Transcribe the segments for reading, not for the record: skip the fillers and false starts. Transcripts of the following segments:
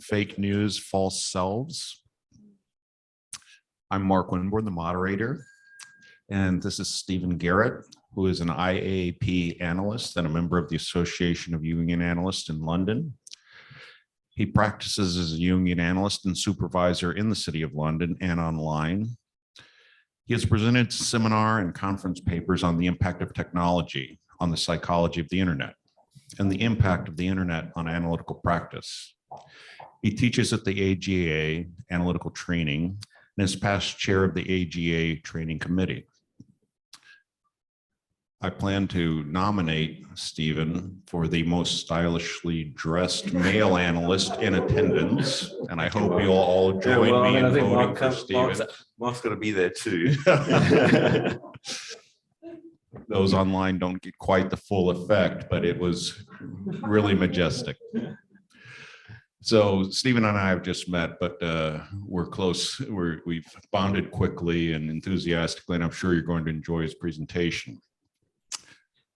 Fake News, False Selves. I'm Mark Winborn, the moderator, and this is Stephen Garrett, who is an IAAP analyst and a member of the Association of Jungian Analysts in London. He practices as a Jungian analyst and supervisor in the City of London and online. He has presented seminar and conference papers on the impact of technology on the psychology of the internet and the impact of the internet on analytical practice. He teaches at the AGA Analytical Training and is past chair of the AGA Training Committee. I plan to nominate Stephen for the most stylishly dressed male analyst in attendance, and I hope you'll all join me in voting for Stephen. Mark's got to be there too. Those online don't get quite the full effect, but it was really majestic. So Stephen and I have just met, but we're close. We've bonded quickly and enthusiastically, and I'm sure you're going to enjoy his presentation.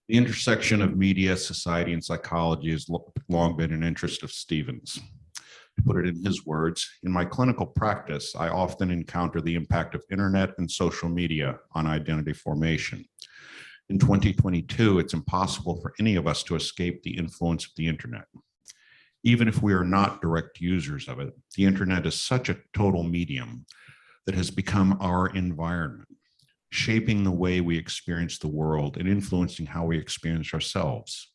The intersection of media, society, and psychology has long been an interest of Stephen's. To put it in his words, in my clinical practice, I often encounter the impact of internet and social media on identity formation. In 2022, it's impossible for any of us to escape the influence of the internet. Even if we are not direct users of it, the internet is such a total medium that has become our environment, shaping the way we experience the world and influencing how we experience ourselves.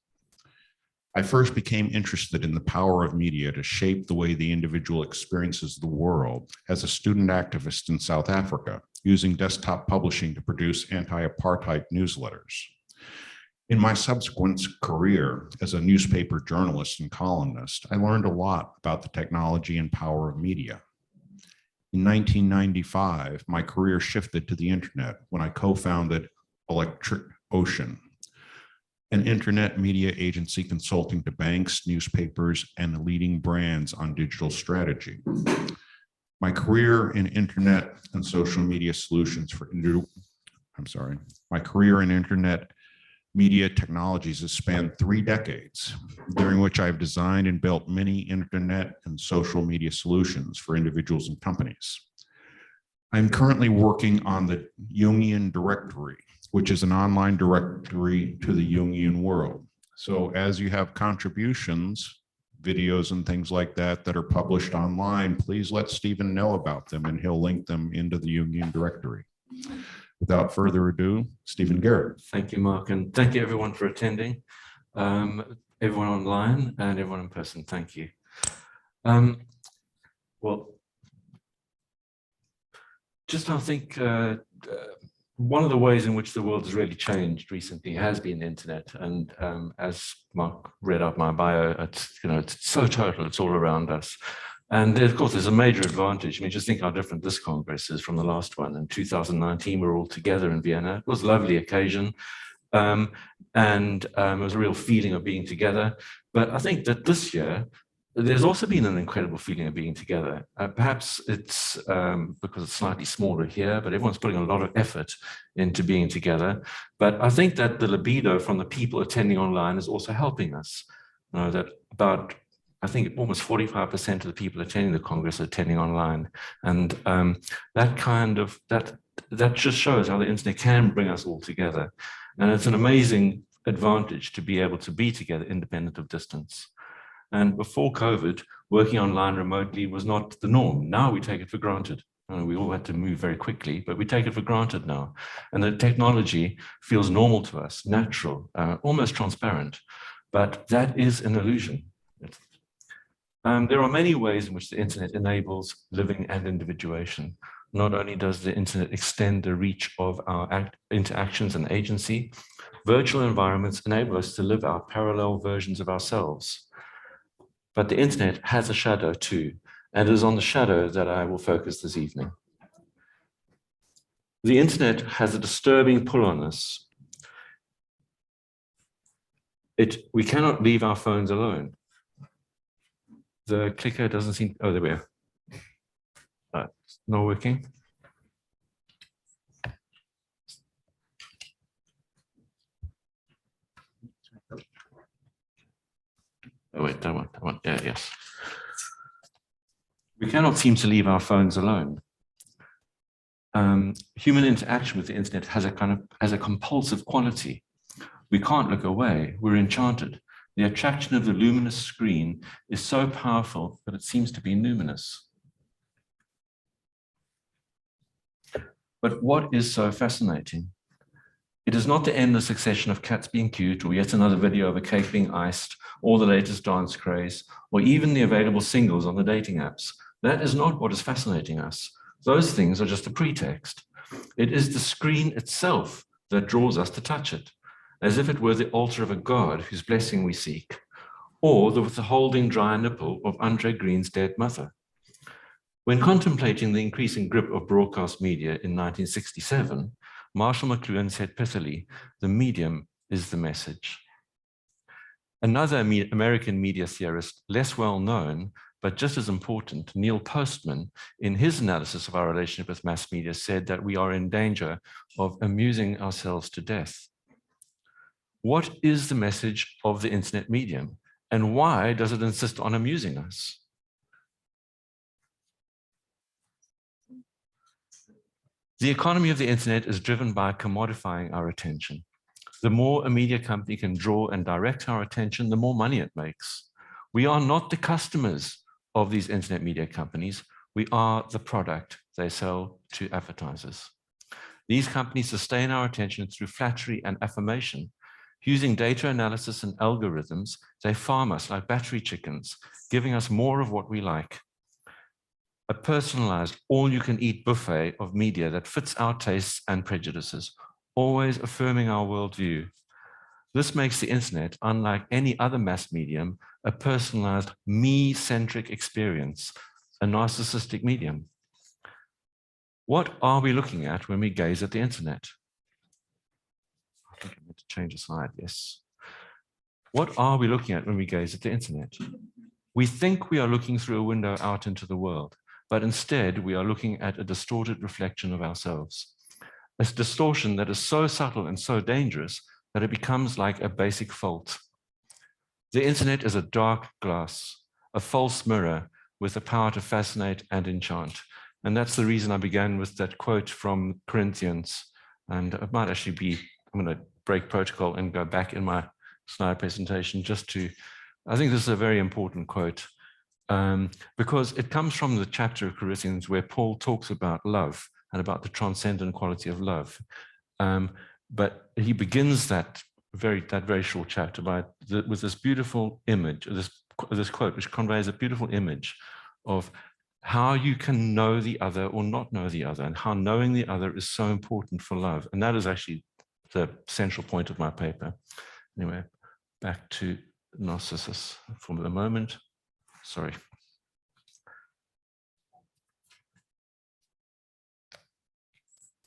I first became interested in the power of media to shape the way the individual experiences the world as a student activist in South Africa, using desktop publishing to produce anti-apartheid newsletters. In my subsequent career as a newspaper journalist and columnist, I learned a lot about the technology and power of media. In 1995, my career shifted to the internet when I co-founded Electric Ocean, an internet media agency consulting to banks, newspapers, and leading brands on digital strategy. My career in internet and social media solutions my career in internet media technologies has spanned 3 decades, during which I've designed and built many internet and social media solutions for individuals and companies. I'm currently working on the Jungian Directory, which is an online directory to the Jungian world. So as you have contributions, videos and things like that that are published online, please let Stephen know about them and he'll link them into the Jungian Directory. Without further ado, Stephen Garrett. Thank you, Mark, and thank you everyone for attending. Everyone online and everyone in person, thank you. Well, just I think one of the ways in which the world has really changed recently has been the internet. And as Mark read out my bio, it's so total, it's all around us. And of course, there's a major advantage. I mean, just think how different this Congress is from the last one. In 2019, we were all together in Vienna. It was a lovely occasion. It was a real feeling of being together. But I think that this year, there's also been an incredible feeling of being together. Perhaps it's because it's slightly smaller here, but everyone's putting a lot of effort into being together. But I think that the libido from the people attending online is also helping us. You know, that about, I think almost 45% of the people attending the Congress are attending online. And that just shows how the internet can bring us all together. And it's an amazing advantage to be able to be together independent of distance. And before COVID, working online remotely was not the norm. Now we take it for granted. We all had to move very quickly, but we take it for granted now. And the technology feels normal to us, natural, almost transparent. But that is an illusion. There are many ways in which the internet enables living and individuation. Not only does the internet extend the reach of our interactions and agency, virtual environments enable us to live our parallel versions of ourselves. But the internet has a shadow too, and it is on the shadow that I will focus this evening. The internet has a disturbing pull on us. We cannot leave our phones alone. The clicker doesn't seem, oh, there we are. It's not working. Oh wait, that one, yeah, yes. We cannot seem to leave our phones alone. Human interaction with the internet has a compulsive quality. We can't look away. We're enchanted. The attraction of the luminous screen is so powerful that it seems to be numinous. But what is so fascinating? It is not the endless succession of cats being cute, or yet another video of a cake being iced, or the latest dance craze, or even the available singles on the dating apps. That is not what is fascinating us. Those things are just a pretext. It is the screen itself that draws us to touch it, as if it were the altar of a god whose blessing we seek, or the withholding dry nipple of Andre Green's dead mother. When contemplating the increasing grip of broadcast media in 1967, Marshall McLuhan said pithily, "The medium is the message." Another American media theorist, less well known, but just as important, Neil Postman, in his analysis of our relationship with mass media, said that we are in danger of amusing ourselves to death. What is the message of the internet medium, and why does it insist on amusing us? The economy of the internet is driven by commodifying our attention. The more a media company can draw and direct our attention, the more money it makes. We are not the customers of these internet media companies. We are the product they sell to advertisers. These companies sustain our attention through flattery and affirmation. Using data analysis and algorithms, they farm us like battery chickens, giving us more of what we like. A personalized, all-you-can-eat buffet of media that fits our tastes and prejudices, always affirming our worldview. This makes the internet, unlike any other mass medium, a personalized, me-centric experience, a narcissistic medium. What are we looking at when we gaze at the internet? I think I need to change a slide, yes. What are we looking at when we gaze at the internet? We think we are looking through a window out into the world, but instead we are looking at a distorted reflection of ourselves. A distortion that is so subtle and so dangerous that it becomes like a basic fault. The internet is a dark glass, a false mirror with the power to fascinate and enchant. And that's the reason I began with that quote from Corinthians. And it might actually be, I'm going to break protocol and go back in my slide presentation just to, I think this is a very important quote because it comes from the chapter of Corinthians where Paul talks about love and about the transcendent quality of love. But he begins that very short chapter with this beautiful image, this quote, which conveys a beautiful image of how you can know the other or not know the other, and how knowing the other is so important for love. And that is actually the central point of my paper. Anyway, back to Narcissus for the moment. Sorry.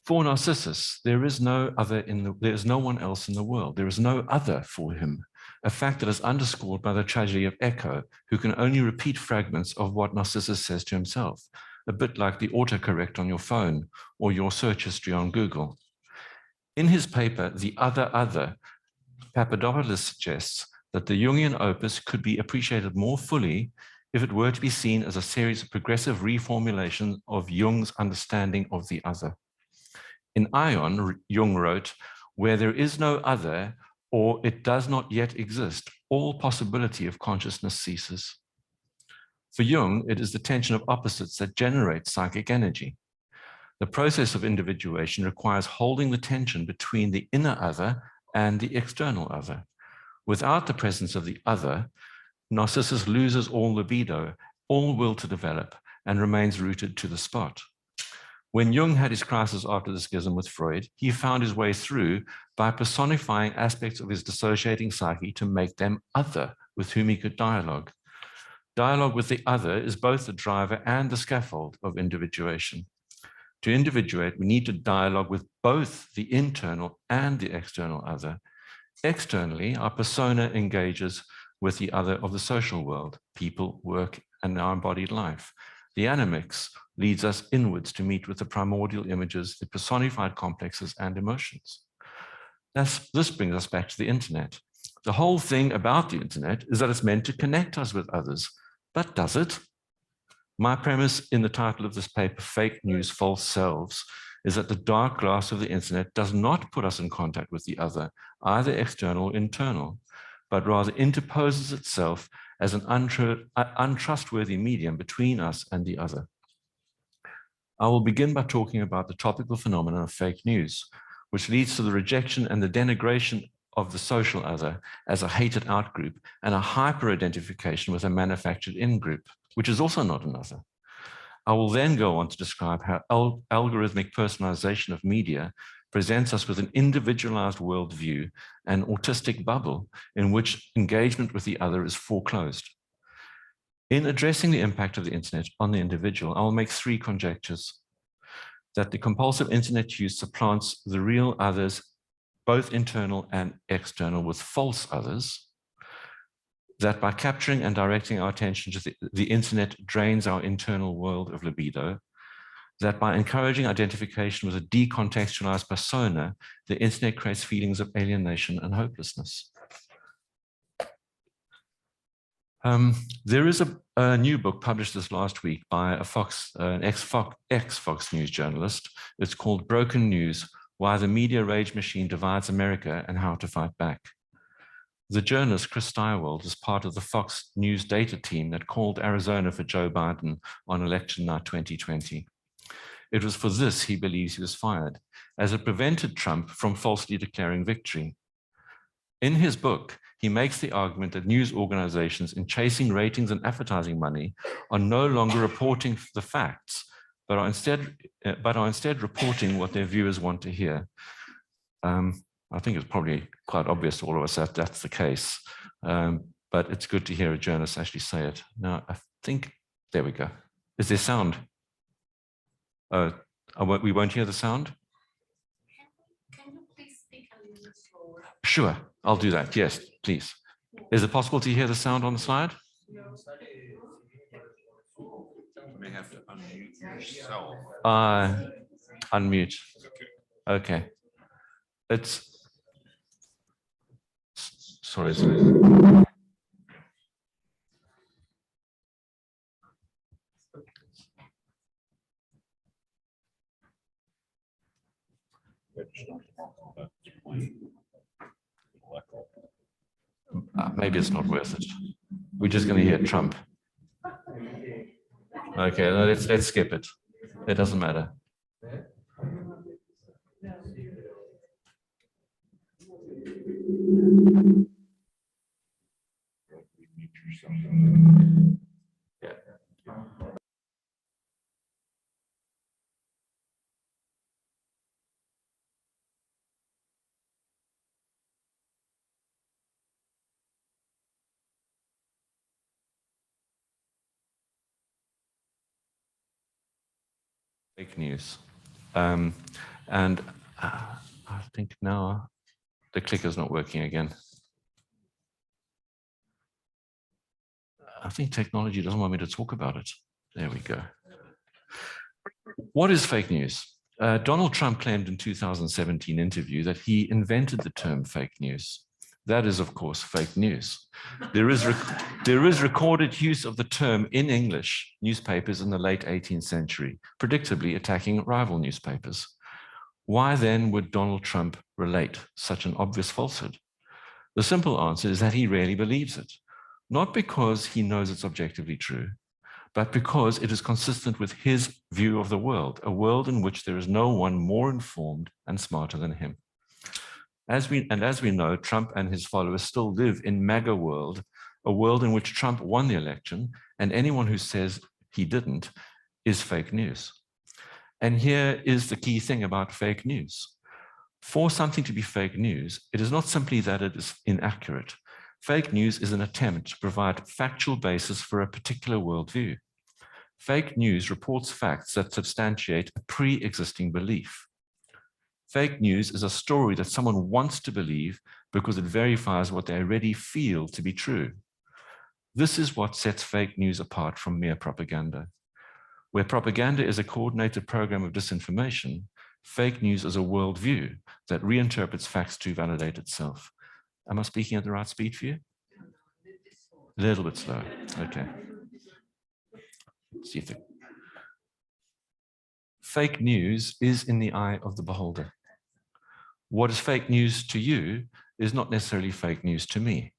For Narcissus, there is no one else in the world. There is no other for him, a fact that is underscored by the tragedy of Echo, who can only repeat fragments of what Narcissus says to himself, a bit like the autocorrect on your phone or your search history on Google. In his paper, The Other, Papadopoulos suggests that the Jungian opus could be appreciated more fully if it were to be seen as a series of progressive reformulation of Jung's understanding of the other. In Ion, Jung wrote, "Where there is no other, or it does not yet exist, all possibility of consciousness ceases." For Jung, it is the tension of opposites that generates psychic energy. The process of individuation requires holding the tension between the inner other and the external other. Without the presence of the other, Narcissus loses all libido, all will to develop, and remains rooted to the spot. When Jung had his crisis after the schism with Freud, he found his way through by personifying aspects of his dissociating psyche to make them other, with whom he could dialogue. Dialogue with the other is both the driver and the scaffold of individuation. To individuate, we need to dialogue with both the internal and the external other. Externally, our persona engages with the other of the social world, people, work, and our embodied life. The animix leads us inwards to meet with the primordial images, the personified complexes and emotions. This brings us back to the internet. The whole thing about the internet is that it's meant to connect us with others, but does it? My premise in the title of this paper, Fake News, False Selves, is that the dark glass of the internet does not put us in contact with the other, either external or internal, but rather interposes itself as an untrustworthy medium between us and the other. I will begin by talking about the topical phenomenon of fake news, which leads to the rejection and the denigration of the social other as a hated out group and a hyper-identification with a manufactured in group, which is also not another. I will then go on to describe how algorithmic personalization of media presents us with an individualized worldview, an autistic bubble in which engagement with the other is foreclosed. In addressing the impact of the internet on the individual, I will make three conjectures: that the compulsive internet use supplants the real others, both internal and external, with false others; that by capturing and directing our attention to the internet drains our internal world of libido; that by encouraging identification with a decontextualized persona, the internet creates feelings of alienation and hopelessness. There is a new book published this last week by an ex-Fox News journalist. It's called Broken News: Why the Media Rage Machine Divides America and How to Fight Back. The journalist, Chris Steiwald, is part of the Fox News data team that called Arizona for Joe Biden on election night 2020. It was for this he believes he was fired, as it prevented Trump from falsely declaring victory. In his book, he makes the argument that news organizations, in chasing ratings and advertising money, are no longer reporting the facts, but are instead reporting what their viewers want to hear. I think it's probably quite obvious to all of us that that's the case, but it's good to hear a journalist actually say it. Now, I think, there we go. Is there sound? We won't hear the sound? Can you please speak a little slower? Sure, I'll do that. Yes, please. Is it possible to hear the sound on the slide? You may have to unmute yourself. Unmute. Okay. It's sorry. Maybe it's not worth it. We're just going to hear Trump. Okay, let's skip it. It doesn't matter. Yeah. Fake news. And I think now the clicker's not working again. I think technology doesn't want me to talk about it. There we go. What is fake news? Donald Trump claimed in 2017 interview that he invented the term fake news. That is, of course, fake news. There is recorded use of the term in English newspapers in the late 18th century, predictably attacking rival newspapers. Why then would Donald Trump relate such an obvious falsehood? The simple answer is that he really believes it, not because he knows it's objectively true, but because it is consistent with his view of the world, a world in which there is no one more informed and smarter than him. As we know, Trump and his followers still live in MAGA world, a world in which Trump won the election, and anyone who says he didn't is fake news. And here is the key thing about fake news. For something to be fake news, it is not simply that it is inaccurate. Fake news is an attempt to provide factual basis for a particular worldview. Fake news reports facts that substantiate a pre-existing belief. Fake news is a story that someone wants to believe because it verifies what they already feel to be true. This is what sets fake news apart from mere propaganda. Where propaganda is a coordinated program of disinformation, fake news is a worldview that reinterprets facts to validate itself. Am I speaking at the right speed for you? A little bit slow. Okay. see if it... Fake news is in the eye of the beholder. What is fake news to you is not necessarily fake news to me.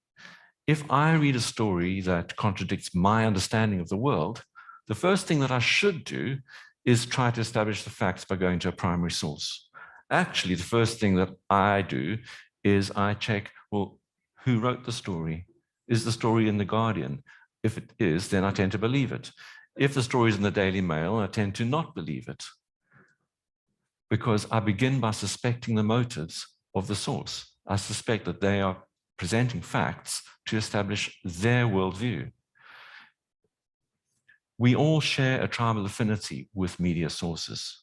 If I read a story that contradicts my understanding of the world, the first thing that I should do is try to establish the facts by going to a primary source. Actually, the first thing that I do is I check, well, who wrote the story? Is the story in The Guardian? If it is, then I tend to believe it. If the story is in the Daily Mail, I tend to not believe it, because I begin by suspecting the motives of the source. I suspect that they are presenting facts to establish their worldview. We all share a tribal affinity with media sources.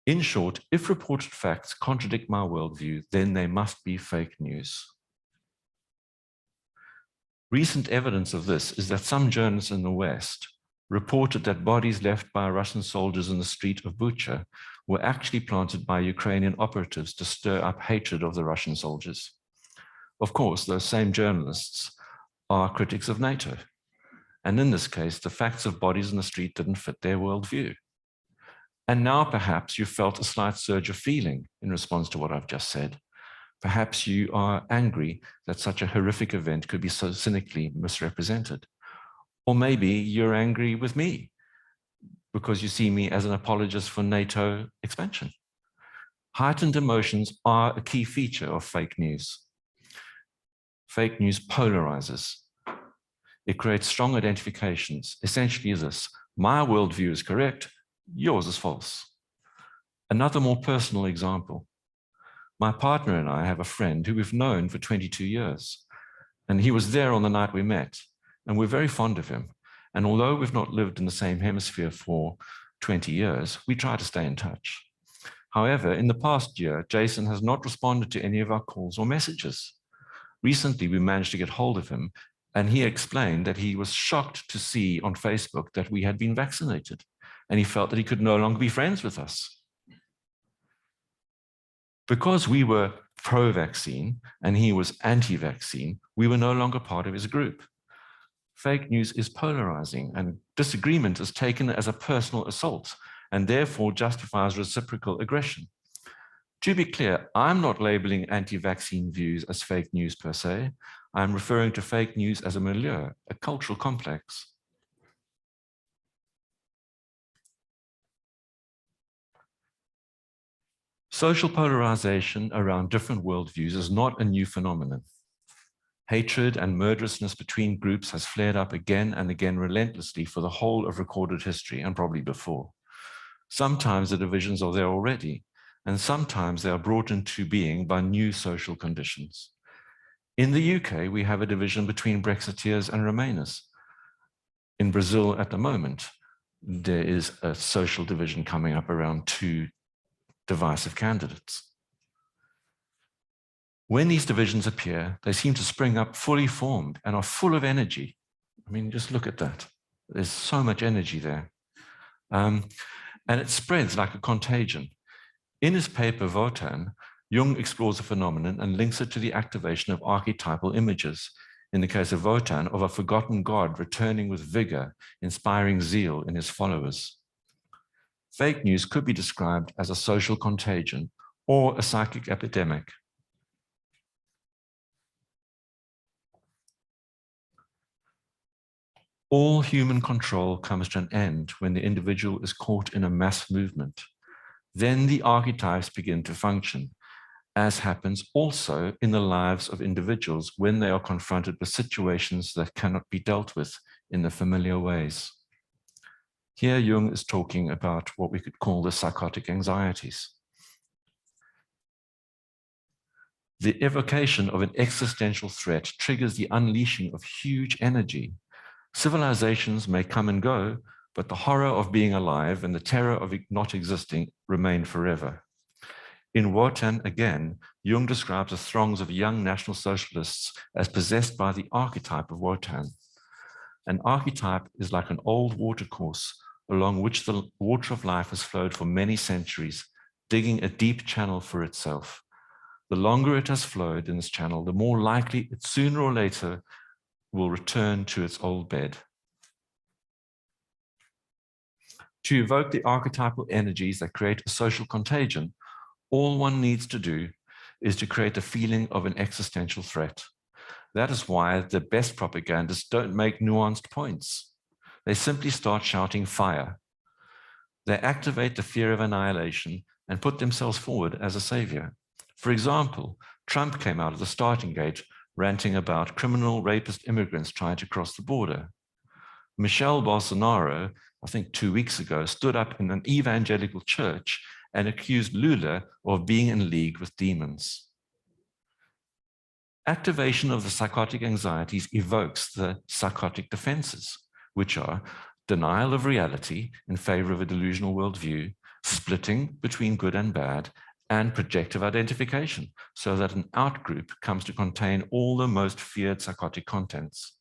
In short, if reported facts contradict my worldview, then they must be fake news. Recent evidence of this is that some journalists in the West reported that bodies left by Russian soldiers in the street of Bucha were actually planted by Ukrainian operatives to stir up hatred of the Russian soldiers. Of course, those same journalists are critics of NATO. And in this case, the facts of bodies in the street didn't fit their worldview. And now perhaps you felt a slight surge of feeling in response to what I've just said. Perhaps you are angry that such a horrific event could be so cynically misrepresented. Or maybe you're angry with me because you see me as an apologist for NATO expansion. Heightened emotions are a key feature of fake news. Fake news polarizes. It creates strong identifications. Essentially this: my worldview is correct, yours is false. Another more personal example. My partner and I have a friend who we've known for 22 years, and he was there on the night we met, and we're very fond of him. And although we've not lived in the same hemisphere for 20 years, we try to stay in touch. However, in the past year, Jason has not responded to any of our calls or messages. Recently, we managed to get hold of him, and he explained that he was shocked to see on Facebook that we had been vaccinated, and he felt that he could no longer be friends with us. Because we were pro-vaccine and he was anti-vaccine, we were no longer part of his group. Fake news is polarizing, and disagreement is taken as a personal assault and therefore justifies reciprocal aggression. To be clear, I'm not labeling anti-vaccine views as fake news per se. I'm referring to fake news as a milieu, a cultural complex. Social polarization around different worldviews is not a new phenomenon. Hatred and murderousness between groups has flared up again and again relentlessly for the whole of recorded history, and probably before. Sometimes the divisions are there already, and sometimes they are brought into being by new social conditions. In the UK, we have a division between Brexiteers and Remainers. In Brazil at the moment, there is a social division coming up around two divisive candidates. When these divisions appear, they seem to spring up fully formed and are full of energy. I mean, just look at that. There's so much energy there. And it spreads like a contagion. In his paper, Wotan, Jung explores the phenomenon and links it to the activation of archetypal images. In the case of Wotan, of a forgotten god returning with vigor, inspiring zeal in his followers. Fake news could be described as a social contagion or a psychic epidemic. All human control comes to an end when the individual is caught in a mass movement. Then the archetypes begin to function, as happens also in the lives of individuals when they are confronted with situations that cannot be dealt with in the familiar ways. Here, Jung is talking about what we could call the psychotic anxieties. The evocation of an existential threat triggers the unleashing of huge energy. Civilizations may come and go, but the horror of being alive and the terror of not existing remain forever. In Wotan, again, Jung describes the throngs of young National Socialists as possessed by the archetype of Wotan. An archetype is like an old watercourse along which the water of life has flowed for many centuries, digging a deep channel for itself. The longer it has flowed in this channel, the more likely it sooner or later will return to its old bed. To evoke the archetypal energies that create a social contagion, all one needs to do is to create a feeling of an existential threat. That is why the best propagandists don't make nuanced points. They simply start shouting fire. They activate the fear of annihilation and put themselves forward as a savior. For example, Trump came out of the starting gate ranting about criminal rapist immigrants trying to cross the border. Michelle Bolsonaro, I think 2 weeks ago, stood up in an evangelical church and accused Lula of being in league with demons. Activation of the psychotic anxieties evokes the psychotic defenses, which are denial of reality in favor of a delusional worldview, splitting between good and bad, and projective identification, so that an outgroup comes to contain all the most feared psychotic contents.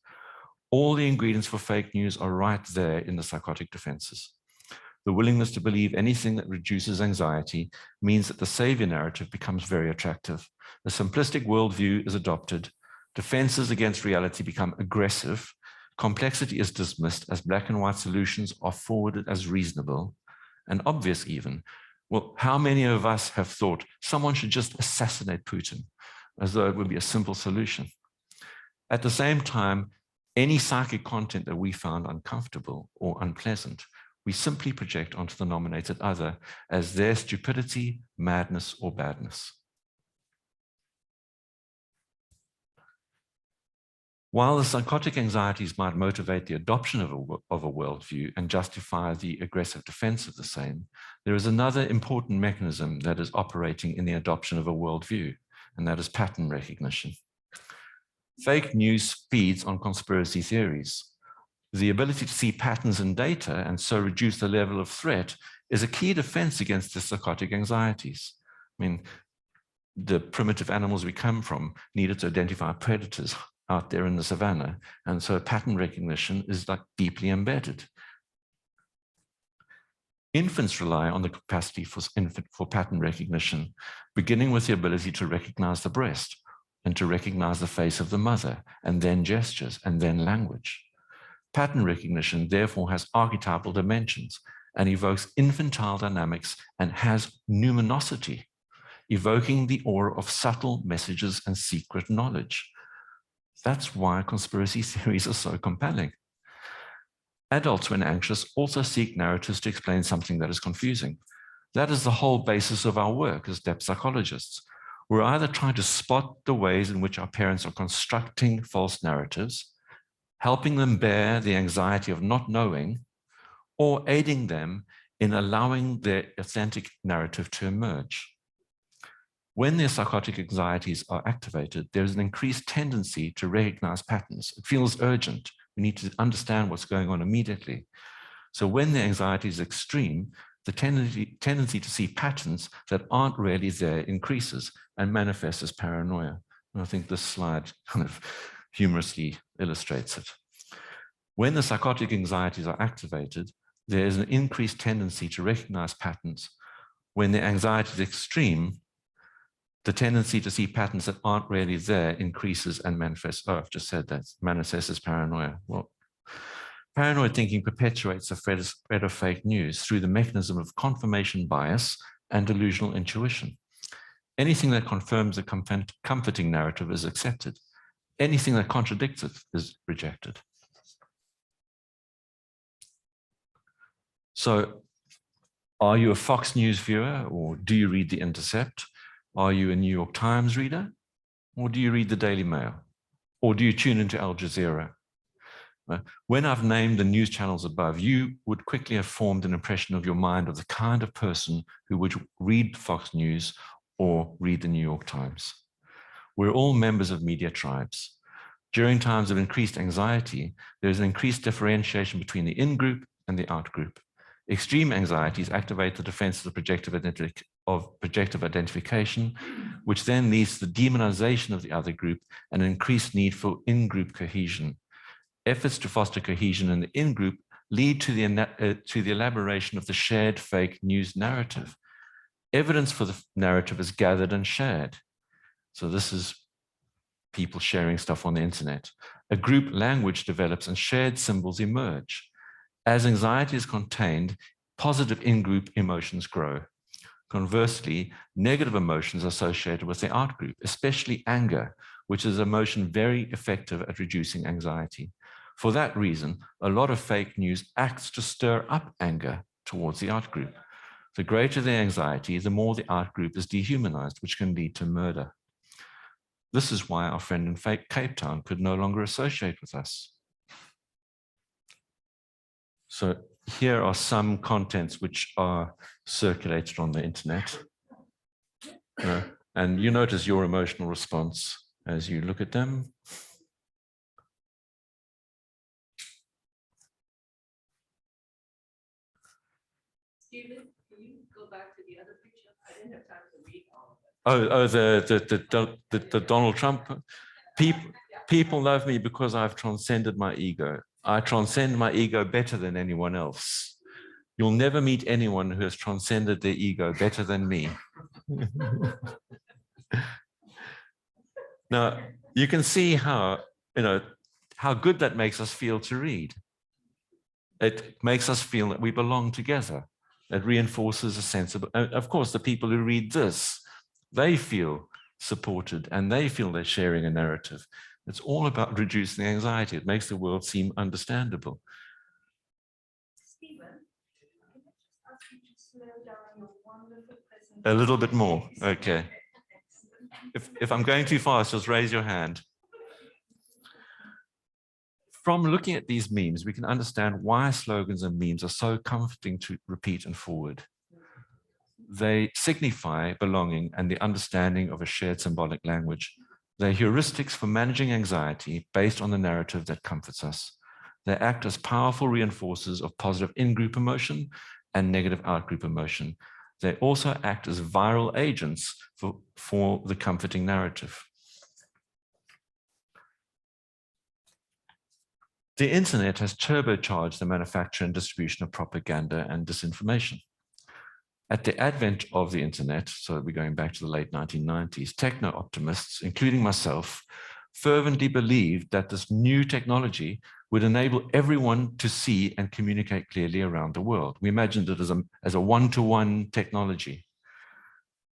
All the ingredients for fake news are right there in the psychotic defenses. The willingness to believe anything that reduces anxiety means that the savior narrative becomes very attractive. A simplistic worldview is adopted. Defenses against reality become aggressive. Complexity is dismissed as black and white solutions are forwarded as reasonable and obvious even. Well, how many of us have thought someone should just assassinate Putin as though it would be a simple solution? At the same time, any psychic content that we found uncomfortable or unpleasant, we simply project onto the nominated other as their stupidity, madness, or badness. While the psychotic anxieties might motivate the adoption of a worldview and justify the aggressive defense of the same, there is another important mechanism that is operating in the adoption of a worldview, and that is pattern recognition. Fake news feeds on conspiracy theories. The ability to see patterns in data and so reduce the level of threat is a key defense against the psychotic anxieties. I mean, the primitive animals we come from needed to identify predators out there in the savannah, and so pattern recognition is like deeply embedded. Infants rely on the capacity for pattern recognition, beginning with the ability to recognize the breast and to recognize the face of the mother, and then gestures, and then language. Pattern recognition therefore has archetypal dimensions and evokes infantile dynamics and has numinosity, evoking the aura of subtle messages and secret knowledge. That's why conspiracy theories are so compelling. Adults, when anxious, also seek narratives to explain something that is confusing. That is the whole basis of our work as depth psychologists. We're either trying to spot the ways in which our parents are constructing false narratives, helping them bear the anxiety of not knowing, or aiding them in allowing their authentic narrative to emerge. When their psychotic anxieties are activated, there's an increased tendency to recognize patterns. It feels urgent. We need to understand what's going on immediately. So when the anxiety is extreme, the tendency to see patterns that aren't really there increases and manifests as paranoia. And I think this slide kind of humorously illustrates it. When the psychotic anxieties are activated, there is an increased tendency to recognize patterns. When the anxiety is extreme, the tendency to see patterns that aren't really there increases and manifests. Oh, I've just said that. Manifests as paranoia. Well, paranoid thinking perpetuates the spread of fake news through the mechanism of confirmation bias and delusional intuition. Anything that confirms a comforting narrative is accepted. Anything that contradicts it is rejected. So, are you a Fox News viewer, or do you read The Intercept? Are you a New York Times reader, or do you read the Daily Mail? Or do you tune into Al Jazeera? When I've named the news channels above, you would quickly have formed an impression of your mind of the kind of person who would read Fox News or read the New York Times. We're all members of media tribes. During times of increased anxiety, there's an increased differentiation between the in-group and the out-group. Extreme anxieties activate the defense of projective identification, which then leads to the demonization of the other group and an increased need for in-group cohesion. Efforts to foster cohesion in the in-group lead to the elaboration of the shared fake news narrative. Evidence for the narrative is gathered and shared. So this is people sharing stuff on the internet. A group language develops and shared symbols emerge. As anxiety is contained, positive in-group emotions grow. Conversely, negative emotions associated with the out-group, especially anger, which is an emotion very effective at reducing anxiety. For that reason, a lot of fake news acts to stir up anger towards the out-group. The greater the anxiety, the more the out-group is dehumanized, which can lead to murder. This is why our friend in Cape Town could no longer associate with us. So here are some contents which are circulated on the internet. And you notice your emotional response as you look at them. Stephen, can you go back to the other picture? I didn't have time to read all of it. The Donald Trump. People love me because I've transcended my ego. I transcend my ego better than anyone else. You'll never meet anyone who has transcended their ego better than me. Now, you can see how good that makes us feel to read. It makes us feel that we belong together. It reinforces a sense of course, the people who read this, they feel supported and they feel they're sharing a narrative. It's all about reducing the anxiety. It makes the world seem understandable. Stephen, can I just ask you to slow down your wonderful presentation? A little bit more, okay. If I'm going too fast, just raise your hand. From looking at these memes, we can understand why slogans and memes are so comforting to repeat and forward. They signify belonging and the understanding of a shared symbolic language. They're heuristics for managing anxiety based on the narrative that comforts us. They act as powerful reinforcers of positive in-group emotion and negative out-group emotion. They also act as viral agents for the comforting narrative. The internet has turbocharged the manufacture and distribution of propaganda and disinformation. At the advent of the internet, so we're going back to the late 1990s, techno-optimists, including myself, fervently believed that this new technology would enable everyone to see and communicate clearly around the world. We imagined it as a one-to-one technology.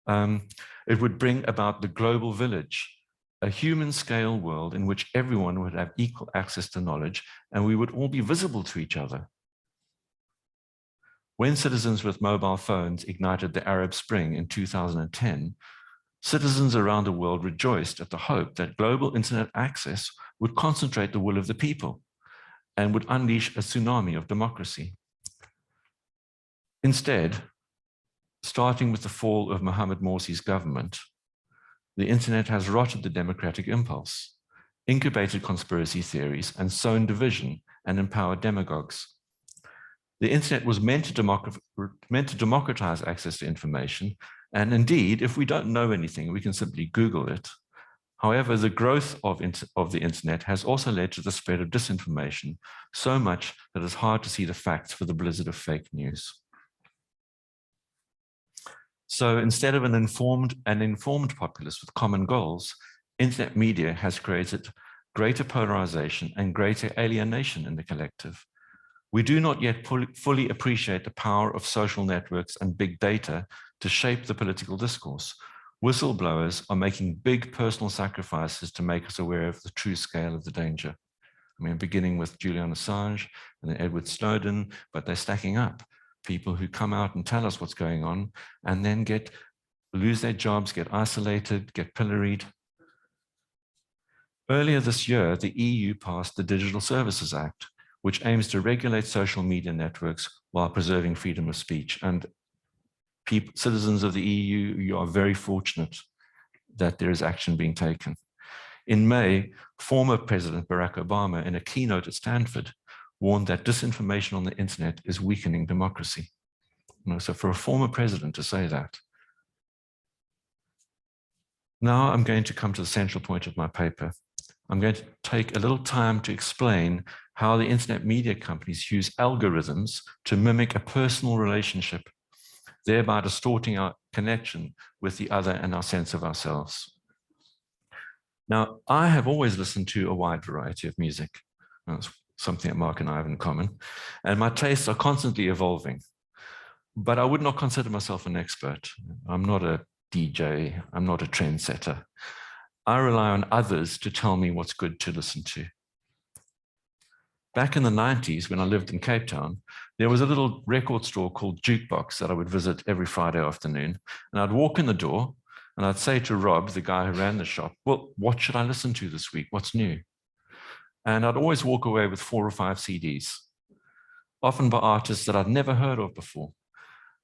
It would bring about the global village, a human-scale world in which everyone would have equal access to knowledge and we would all be visible to each other. When citizens with mobile phones ignited the Arab Spring in 2010, citizens around the world rejoiced at the hope that global internet access would concentrate the will of the people and would unleash a tsunami of democracy. Instead, starting with the fall of Mohamed Morsi's government, the internet has rotted the democratic impulse, incubated conspiracy theories, and sown division and empowered demagogues. The internet was meant to democratize access to information. And indeed, if we don't know anything, we can simply Google it. However, the growth of the internet has also led to the spread of disinformation, so much that it's hard to see the facts for the blizzard of fake news. So instead of an informed populace with common goals, internet media has created greater polarization and greater alienation in the collective. We do not yet fully appreciate the power of social networks and big data to shape the political discourse. Whistleblowers are making big personal sacrifices to make us aware of the true scale of the danger. I mean, beginning with Julian Assange and then Edward Snowden, but they're stacking up. People who come out and tell us what's going on and then lose their jobs, get isolated, get pilloried. Earlier this year, the EU passed the Digital Services Act, which aims to regulate social media networks while preserving freedom of speech. And citizens of the EU, you are very fortunate that there is action being taken. In May, former President Barack Obama, in a keynote at Stanford, warned that disinformation on the internet is weakening democracy. So for a former president to say that. Now I'm going to come to the central point of my paper. I'm going to take a little time to explain how the internet media companies use algorithms to mimic a personal relationship, thereby distorting our connection with the other and our sense of ourselves. Now, I have always listened to a wide variety of music. That's something that Mark and I have in common. And my tastes are constantly evolving. but I would not consider myself an expert. I'm not a DJ. I'm not a trendsetter. I rely on others to tell me what's good to listen to. Back in the 90s, when I lived in Cape Town, there was a little record store called Jukebox that I would visit every Friday afternoon. And I'd walk in the door and I'd say to Rob, the guy who ran the shop, well, what should I listen to this week? What's new? And I'd always walk away with 4 or 5 CDs, often by artists that I'd never heard of before.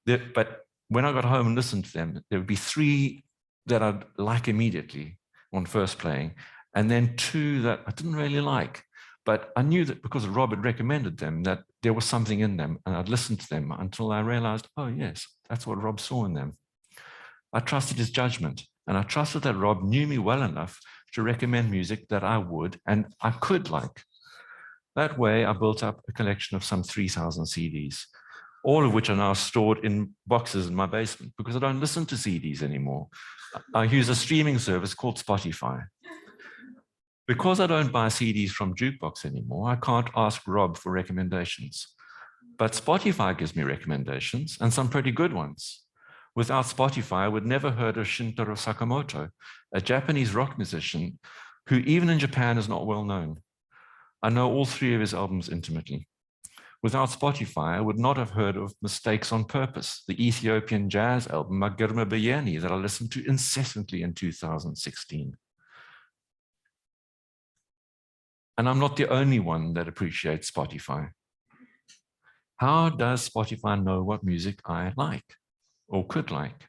But when I got home and listened to them, there would be 3 that I'd like immediately on first playing, and then 2 that I didn't really like. But I knew that because Rob had recommended them, that there was something in them, and I'd listened to them until I realized, oh yes, that's what Rob saw in them. I trusted his judgment, and I trusted that Rob knew me well enough to recommend music that I would and I could like. That way, I built up a collection of some 3,000 CDs, all of which are now stored in boxes in my basement because I don't listen to CDs anymore. I use a streaming service called Spotify. Because I don't buy CDs from Jukebox anymore, I can't ask Rob for recommendations. But Spotify gives me recommendations, and some pretty good ones. Without Spotify, I would never heard of Shintaro Sakamoto, a Japanese rock musician who even in Japan is not well known. I know all 3 of his albums intimately. Without Spotify, I would not have heard of Mistakes on Purpose, the Ethiopian jazz album Magirma Bayani that I listened to incessantly in 2016. And I'm not the only one that appreciates Spotify. How does Spotify know what music I like or could like?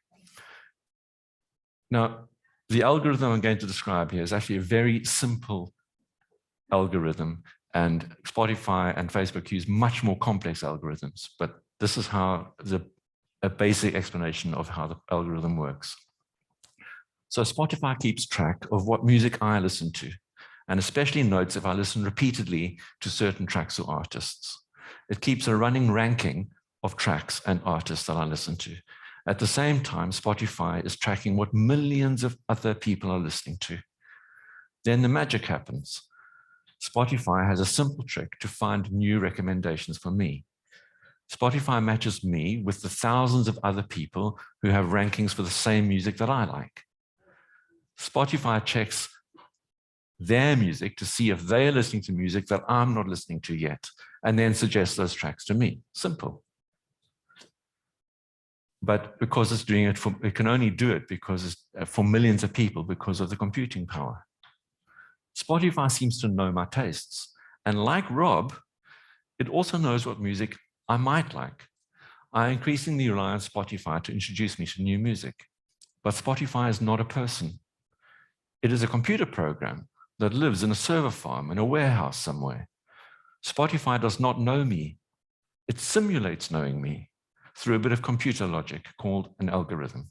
Now, the algorithm I'm going to describe here is actually a very simple algorithm, and Spotify and Facebook use much more complex algorithms, but this is how a basic explanation of how the algorithm works. So Spotify keeps track of what music I listen to, and especially notes if I listen repeatedly to certain tracks or artists. It keeps a running ranking of tracks and artists that I listen to. At the same time, Spotify is tracking what millions of other people are listening to. Then the magic happens. Spotify has a simple trick to find new recommendations for me. Spotify matches me with the thousands of other people who have rankings for the same music that I like. Spotify checks their music to see if they're listening to music that I'm not listening to yet, and then suggests those tracks to me. Simple. But because it's doing it it can only do it because it's for millions of people because of the computing power. Spotify seems to know my tastes. And like Rob, it also knows what music I might like. I increasingly rely on Spotify to introduce me to new music. But Spotify is not a person. It is a computer program that lives in a server farm in a warehouse somewhere. Spotify does not know me. It simulates knowing me through a bit of computer logic called an algorithm.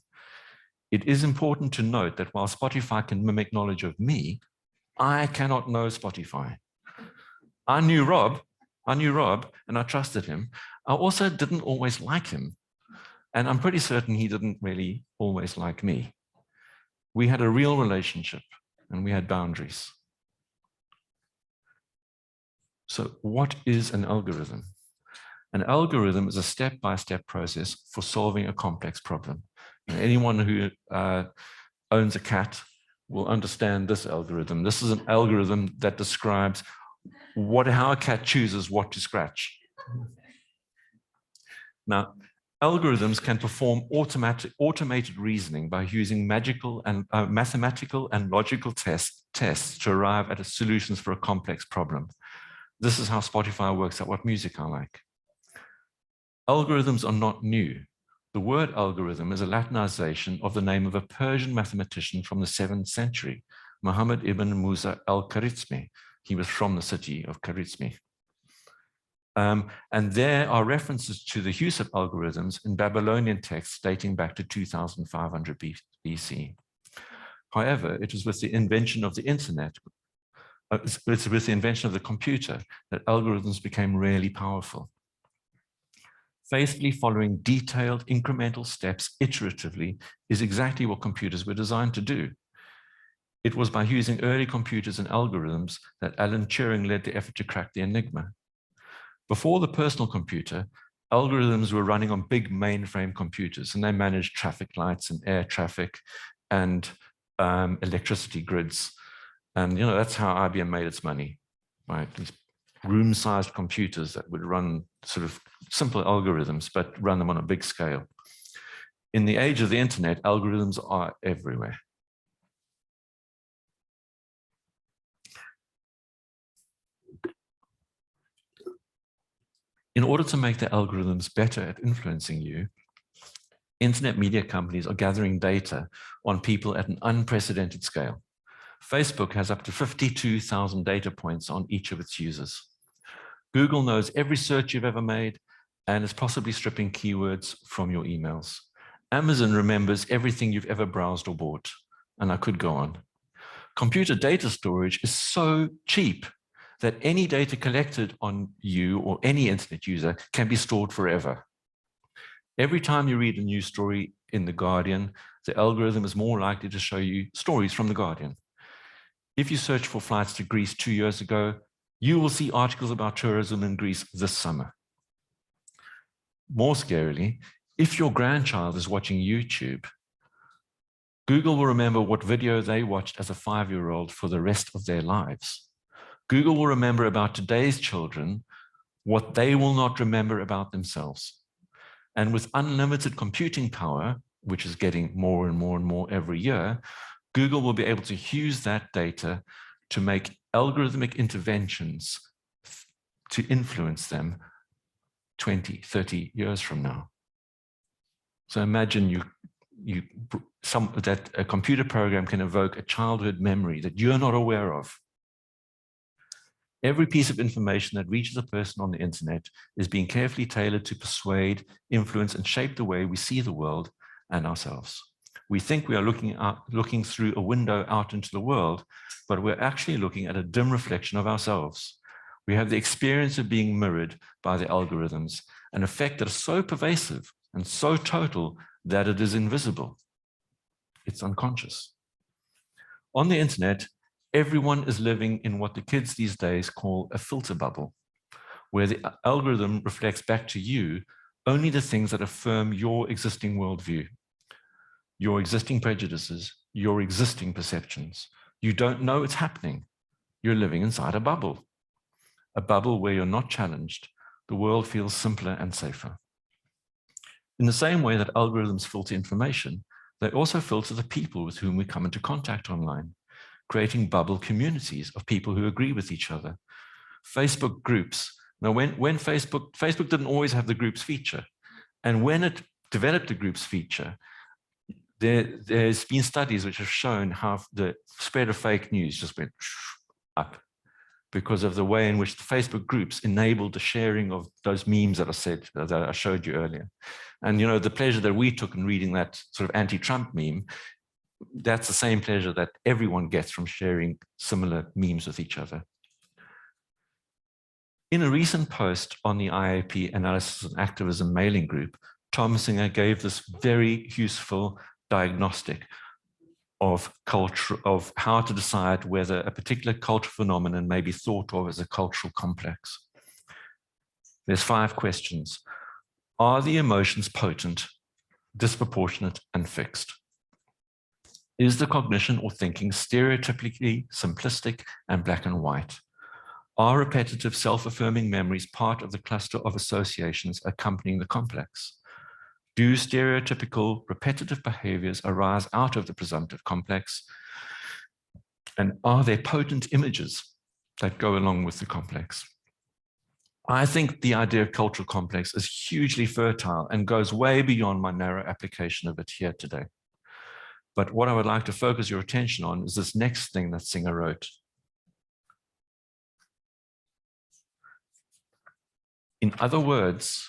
It is important to note that while Spotify can mimic knowledge of me, I cannot know Spotify. I knew Rob, and I trusted him. I also didn't always like him. And I'm pretty certain he didn't really always like me. We had a real relationship and we had boundaries. So what is an algorithm? An algorithm is a step-by-step process for solving a complex problem. And anyone who owns a cat will understand this algorithm. This is an algorithm that describes how a cat chooses what to scratch. Now, algorithms can perform automated reasoning by using mathematical and logical tests to arrive at solutions for a complex problem. This is how Spotify works out what music I like. Algorithms are not new. The word algorithm is a Latinization of the name of a Persian mathematician from the 7th century, Muhammad ibn Musa al-Khwarizmi. He was from the city of Khwarizmi. And there are references to the use of algorithms in Babylonian texts dating back to 2500 BC. However, it was with the invention of the internet, it's with the invention of the computer that algorithms became really powerful. Faithfully following detailed incremental steps iteratively is exactly what computers were designed to do. It was by using early computers and algorithms that Alan Turing led the effort to crack the enigma. Before the personal computer, algorithms were running on big mainframe computers, and they managed traffic lights and air traffic and electricity grids. And, you know, that's how IBM made its money, right? These room-sized computers that would run sort of simple algorithms, but run them on a big scale. In the age of the internet, algorithms are everywhere. In order to make the algorithms better at influencing you, internet media companies are gathering data on people at an unprecedented scale. Facebook has up to 52,000 data points on each of its users. Google knows every search you've ever made and is possibly stripping keywords from your emails. Amazon remembers everything you've ever browsed or bought, and I could go on. Computer data storage is so cheap that any data collected on you or any internet user can be stored forever. Every time you read a news story in The Guardian, the algorithm is more likely to show you stories from The Guardian. If you search for flights to Greece 2 years ago, you will see articles about tourism in Greece this summer. More scarily, if your grandchild is watching YouTube, Google will remember what video they watched as a 5-year-old for the rest of their lives. Google will remember about today's children what they will not remember about themselves. And with unlimited computing power, which is getting more and more and more every year, Google will be able to use that data to make algorithmic interventions to influence them 20, 30 years from now. So imagine that a computer program can evoke a childhood memory that you're not aware of. Every piece of information that reaches a person on the internet is being carefully tailored to persuade, influence, and shape the way we see the world and ourselves. We think we are looking through a window out into the world, but we're actually looking at a dim reflection of ourselves. We have the experience of being mirrored by the algorithms, an effect that is so pervasive and so total that it is invisible. It's unconscious. On the internet, everyone is living in what the kids these days call a filter bubble, where the algorithm reflects back to you only the things that affirm your existing worldview, your existing prejudices, your existing perceptions. You don't know it's happening. You're living inside a bubble where you're not challenged. The world feels simpler and safer. In the same way that algorithms filter information, they also filter the people with whom we come into contact online, creating bubble communities of people who agree with each other. Facebook groups. Now, when Facebook didn't always have the groups feature. And when it developed the groups feature, there's been studies which have shown how the spread of fake news just went up because of the way in which the Facebook groups enabled the sharing of those memes that I showed you earlier. And, you know, the pleasure that we took in reading that sort of anti-Trump meme, that's the same pleasure that everyone gets from sharing similar memes with each other. In a recent post on the IAAP Analysis and Activism mailing group, Tom Singer gave this very useful diagnostic of culture, of how to decide whether a particular cultural phenomenon may be thought of as a cultural complex. There's 5 questions. Are the emotions potent, disproportionate, and fixed? Is the cognition or thinking stereotypically simplistic and black and white? Are repetitive self-affirming memories part of the cluster of associations accompanying the complex? Do stereotypical repetitive behaviors arise out of the presumptive complex? And are there potent images that go along with the complex? I think the idea of cultural complex is hugely fertile and goes way beyond my narrow application of it here today. But what I would like to focus your attention on is this next thing that Singer wrote. In other words,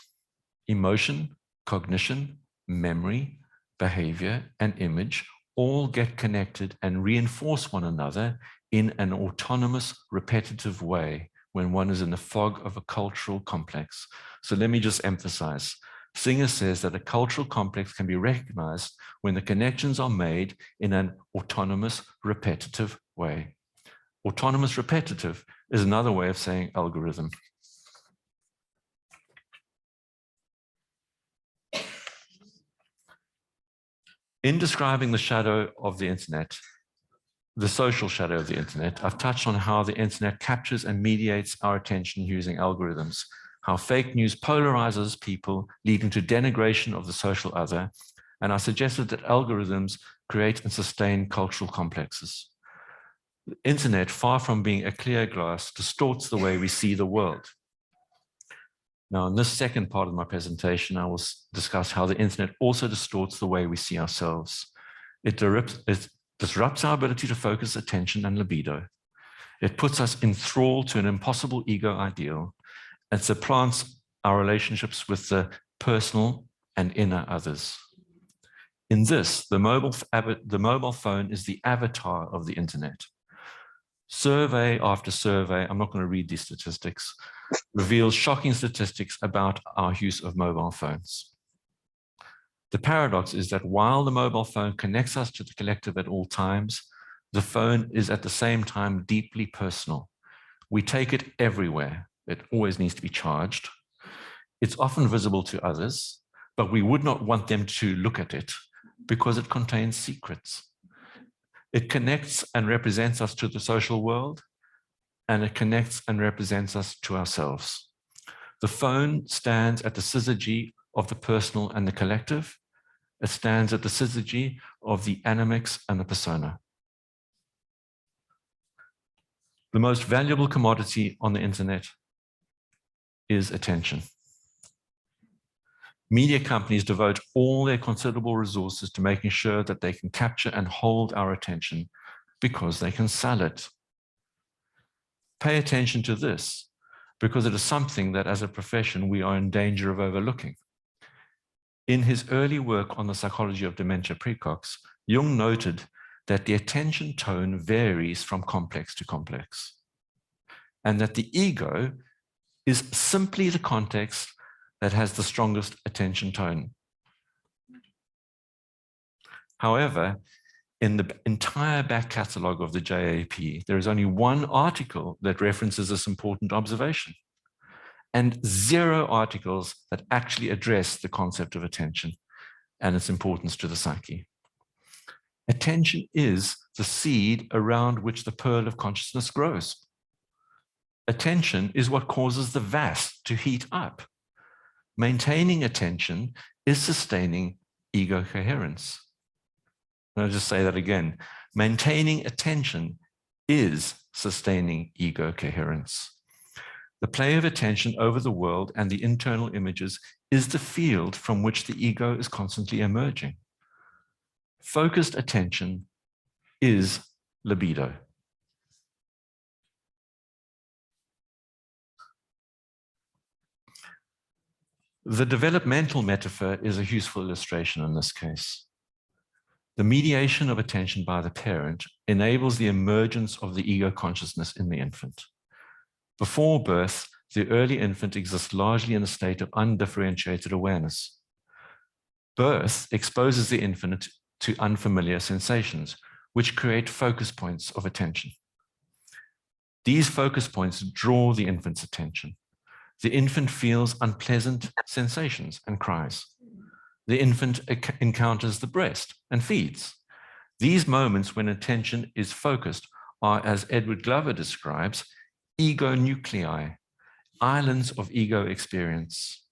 emotion, cognition, memory, behavior, and image all get connected and reinforce one another in an autonomous, repetitive way when one is in the fog of a cultural complex. So let me just emphasize. Singer says that a cultural complex can be recognized when the connections are made in an autonomous, repetitive way. Autonomous repetitive is another way of saying algorithm. In describing the shadow of the internet, the social shadow of the internet, I've touched on how the internet captures and mediates our attention using algorithms, how fake news polarizes people, leading to denigration of the social other, and I suggested that algorithms create and sustain cultural complexes. The internet, far from being a clear glass, distorts the way we see the world. Now, in this second part of my presentation, I will discuss how the internet also distorts the way we see ourselves. It disrupts our ability to focus attention and libido. It puts us in thrall to an impossible ego ideal and supplants our relationships with the personal and inner others. In this, the mobile phone is the avatar of the internet. Survey after survey, I'm not going to read these statistics, reveals shocking statistics about our use of mobile phones. The paradox is that while the mobile phone connects us to the collective at all times, the phone is at the same time deeply personal. We take it everywhere. It always needs to be charged. It's often visible to others, but we would not want them to look at it because it contains secrets. It connects and represents us to the social world, and it connects and represents us to ourselves. The phone stands at the syzygy of the personal and the collective. It stands at the syzygy of the animix and the persona. The most valuable commodity on the internet is attention. Media companies devote all their considerable resources to making sure that they can capture and hold our attention because they can sell it. Pay attention to this because it is something that as a profession we are in danger of overlooking. In his early work on the psychology of dementia precox, Jung noted that the attention tone varies from complex to complex, and that the ego is simply the context that has the strongest attention tone. However, in the entire back catalogue of the IAAP, there is only one article that references this important observation, and 0 articles that actually address the concept of attention and its importance to the psyche. Attention is the seed around which the pearl of consciousness grows. Attention is what causes the vast to heat up. Maintaining attention is sustaining ego coherence. I'll just say that again. Maintaining attention is sustaining ego coherence. The play of attention over the world and the internal images is the field from which the ego is constantly emerging. Focused attention is libido. The developmental metaphor is a useful illustration in this case. The mediation of attention by the parent enables the emergence of the ego consciousness in the infant. Before birth, the early infant exists largely in a state of undifferentiated awareness. Birth exposes the infant to unfamiliar sensations, which create focus points of attention. These focus points draw the infant's attention. The infant feels unpleasant sensations and cries. The infant encounters the breast and feeds. These moments when attention is focused are, as Edward Glover describes, ego nuclei, islands of ego experience.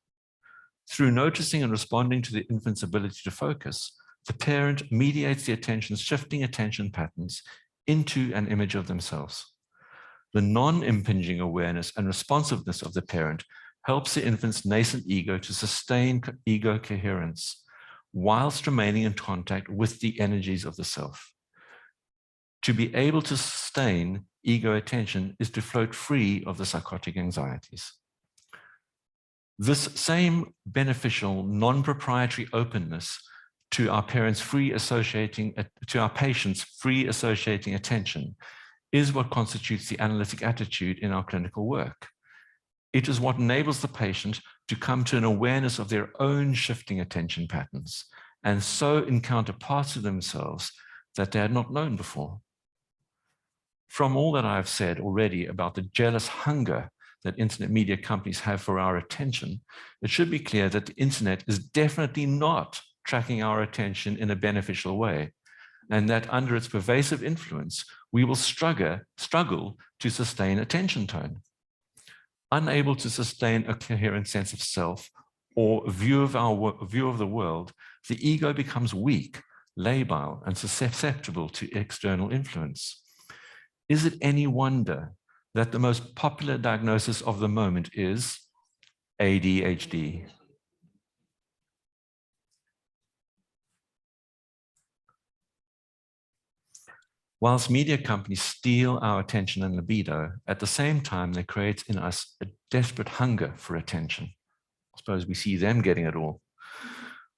Through noticing and responding to the infant's ability to focus, the parent mediates the attention's shifting attention patterns into an image of themselves. The non-impinging awareness and responsiveness of the parent helps the infant's nascent ego to sustain ego coherence, whilst remaining in contact with the energies of the self. To be able to sustain ego attention is to float free of the psychotic anxieties. This same beneficial, non-proprietary openness to our patients free associating attention is what constitutes the analytic attitude in our clinical work. It is what enables the patient to come to an awareness of their own shifting attention patterns and so encounter parts of themselves that they had not known before. From all that I've said already about the jealous hunger that internet media companies have for our attention, it should be clear that the internet is definitely not tracking our attention in a beneficial way, and that under its pervasive influence, we will struggle to sustain attention tone. Unable to sustain a coherent sense of self or view of the world, the ego becomes weak, labile, and susceptible to external influence. Is it any wonder that the most popular diagnosis of the moment is ADHD? Whilst media companies steal our attention and libido, at the same time, they create in us a desperate hunger for attention. I suppose we see them getting it all.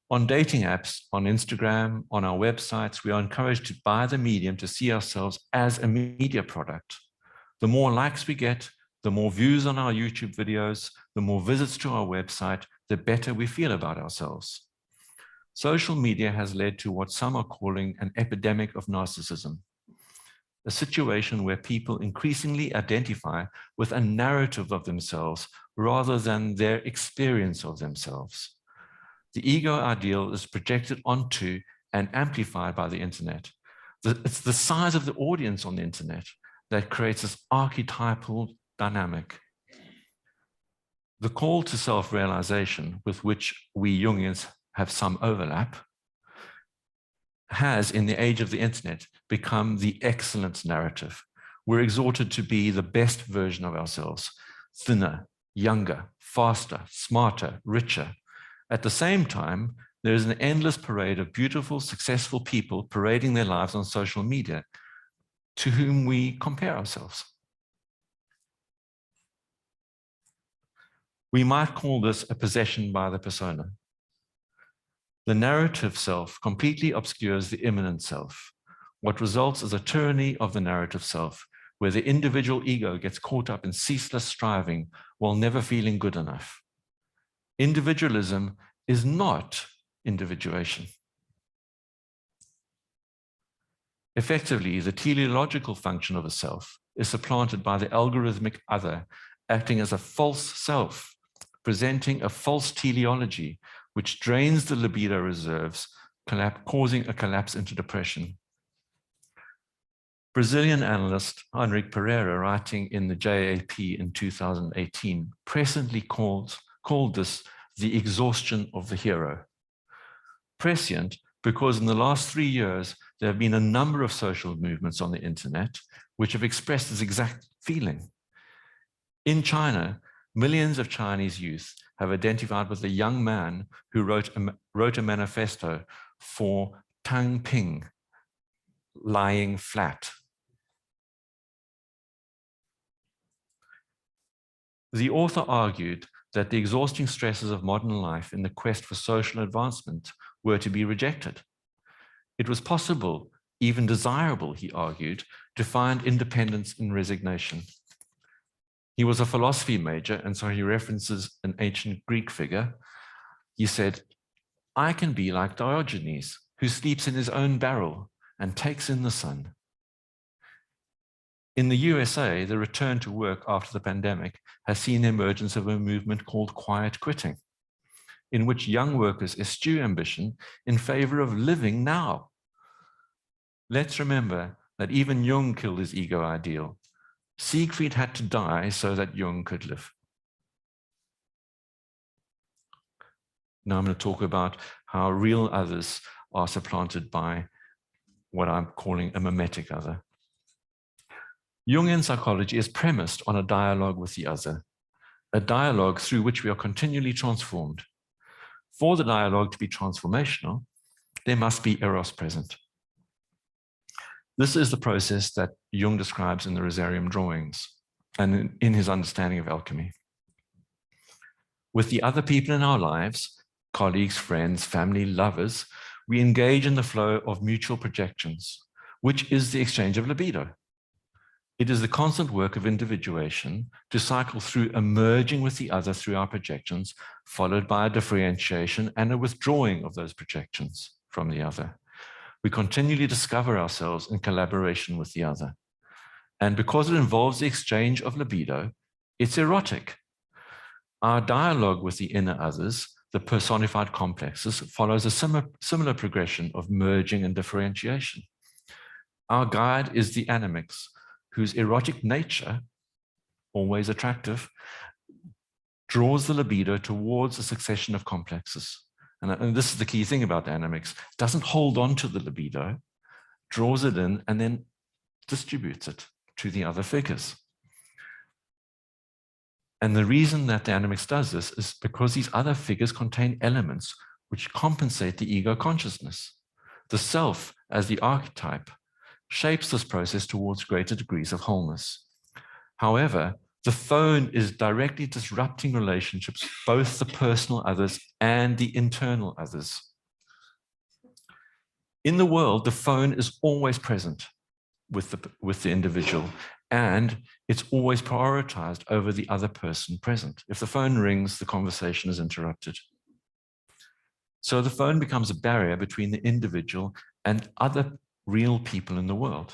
On dating apps, on Instagram, on our websites, we are encouraged to buy the medium to see ourselves as a media product. The more likes we get, the more views on our YouTube videos, the more visits to our website, the better we feel about ourselves. Social media has led to what some are calling an epidemic of narcissism, a situation where people increasingly identify with a narrative of themselves rather than their experience of themselves. The ego ideal is projected onto and amplified by the internet. It's the size of the audience on the internet that creates this archetypal dynamic. The call to self-realization, with which we Jungians have some overlap, has, in the age of the internet, become the excellence narrative. We're exhorted to be the best version of ourselves, thinner, younger, faster, smarter, richer. At the same time, there is an endless parade of beautiful, successful people parading their lives on social media, to whom we compare ourselves. We might call this a possession by the persona. The narrative self completely obscures the immanent self. What results is a tyranny of the narrative self, where the individual ego gets caught up in ceaseless striving while never feeling good enough. Individualism is not individuation. Effectively, the teleological function of a self is supplanted by the algorithmic other, acting as a false self, presenting a false teleology, which drains the libido reserves, causing a collapse into depression. Brazilian analyst Henrique Pereira, writing in the IAAP in 2018, presciently called this the exhaustion of the hero. Prescient because in the last 3 years, there have been a number of social movements on the internet which have expressed this exact feeling. In China, millions of Chinese youth have identified with a young man who wrote a manifesto for Tang Ping, lying flat. The author argued that the exhausting stresses of modern life in the quest for social advancement were to be rejected. It was possible, even desirable, he argued, to find independence in resignation. He was a philosophy major, and so he references an ancient Greek figure. He said, "I can be like Diogenes, who sleeps in his own barrel and takes in the sun." In the USA, the return to work after the pandemic has seen the emergence of a movement called quiet quitting, in which young workers eschew ambition in favor of living now. Let's remember that even Jung killed his ego ideal. Siegfried had to die so that Jung could live. Now I'm going to talk about how real others are supplanted by what I'm calling a mimetic other. Jungian psychology is premised on a dialogue with the other, a dialogue through which we are continually transformed. For the dialogue to be transformational, there must be eros present. This is the process that Jung describes in the Rosarium drawings and in his understanding of alchemy. With the other people in our lives, colleagues, friends, family, lovers, we engage in the flow of mutual projections, which is the exchange of libido. It is the constant work of individuation to cycle through a merging with the other through our projections, followed by a differentiation and a withdrawing of those projections from the other. We continually discover ourselves in collaboration with the other. And because it involves the exchange of libido, it's erotic. Our dialogue with the inner others the personified complexes, follows a similar progression of merging and differentiation. Our guide is the animix, whose erotic nature, always attractive, draws the libido towards a succession of complexes. And this is the key thing about the animix. It doesn't hold on to the libido, draws it in, and then distributes it to the other figures. And the reason that the animix does this is because these other figures contain elements which compensate the ego consciousness. The self, as the archetype, shapes this process towards greater degrees of wholeness. However, the phone is directly disrupting relationships, both the personal others and the internal others. In the world, the phone is always present with the individual, and it's always prioritized over the other person present. If the phone rings, the conversation is interrupted. So the phone becomes a barrier between the individual and other real people in the world.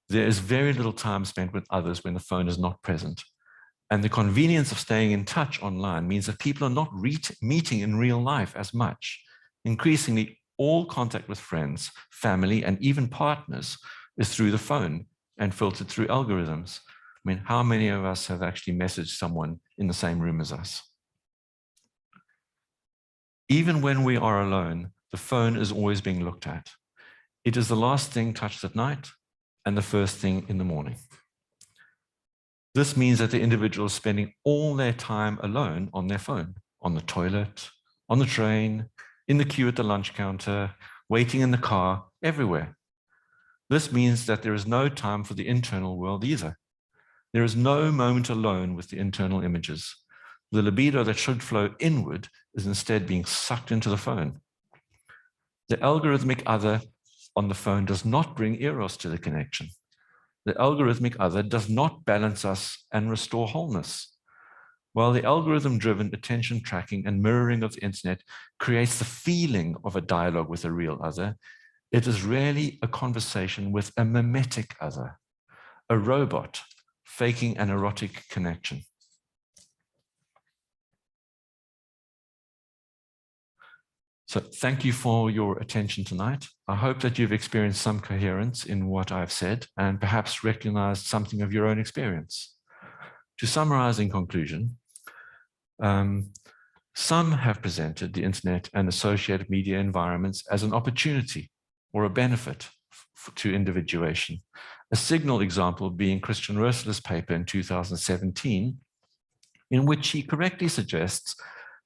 There is very little time spent with others when the phone is not present. And the convenience of staying in touch online means that people are not meeting in real life as much. Increasingly, all contact with friends, family, and even partners is through the phone and filtered through algorithms. I mean, how many of us have actually messaged someone in the same room as us? Even when we are alone, the phone is always being looked at. It is the last thing touched at night and the first thing in the morning. This means that the individual is spending all their time alone on their phone, on the toilet, on the train, in the queue at the lunch counter, waiting in the car, everywhere. This means that there is no time for the internal world either. There is no moment alone with the internal images. The libido that should flow inward is instead being sucked into the phone. The algorithmic other on the phone does not bring eros to the connection. The algorithmic other does not balance us and restore wholeness. While the algorithm-driven attention tracking and mirroring of the internet creates the feeling of a dialogue with a real other, it is rarely a conversation with a mimetic other, a robot faking an erotic connection. So thank you for your attention tonight. I hope that you've experienced some coherence in what I've said and perhaps recognized something of your own experience. To summarize in conclusion, some have presented the internet and associated media environments as an opportunity or a benefit to individuation. A signal example being Christian Roesler's paper in 2017, in which he correctly suggests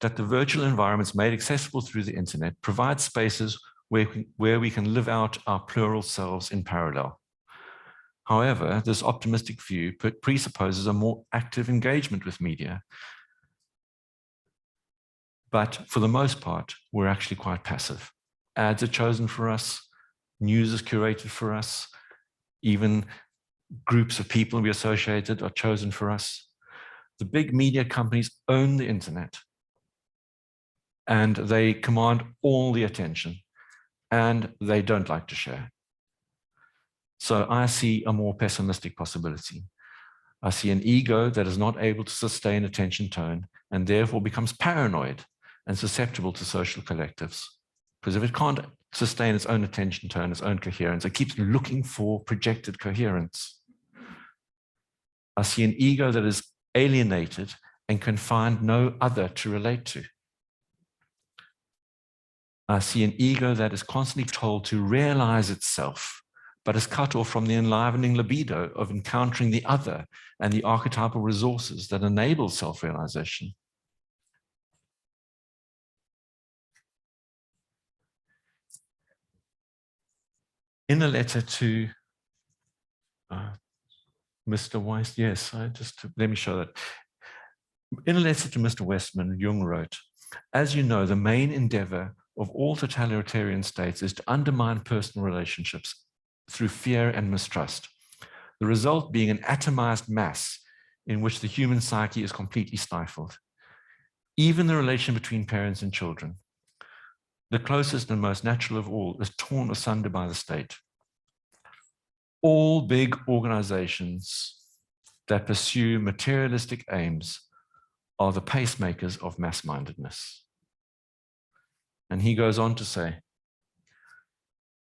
that the virtual environments made accessible through the internet provide spaces where we can live out our plural selves in parallel. However, this optimistic view presupposes a more active engagement with media. But for the most part, we're actually quite passive. Ads are chosen for us, news is curated for us, even groups of people we associated are chosen for us. The big media companies own the internet, and they command all the attention, and they don't like to share. So I see a more pessimistic possibility. I see an ego that is not able to sustain attention tone and therefore becomes paranoid and susceptible to social collectives. Because if it can't sustain its own attention tone, its own coherence, it keeps looking for projected coherence. I see an ego that is alienated and can find no other to relate to. I see an ego that is constantly told to realize itself, but is cut off from the enlivening libido of encountering the other and the archetypal resources that enable self-realization. In a letter to Mr. Weiss, yes, let me show that. In a letter to Mr. Westman, Jung wrote, "As you know, the main endeavor of all totalitarian states is to undermine personal relationships through fear and mistrust, the result being an atomized mass in which the human psyche is completely stifled. Even the relation between parents and children, the closest and most natural of all, is torn asunder by the state. All big organizations that pursue materialistic aims are the pacemakers of mass-mindedness. And he goes on to say,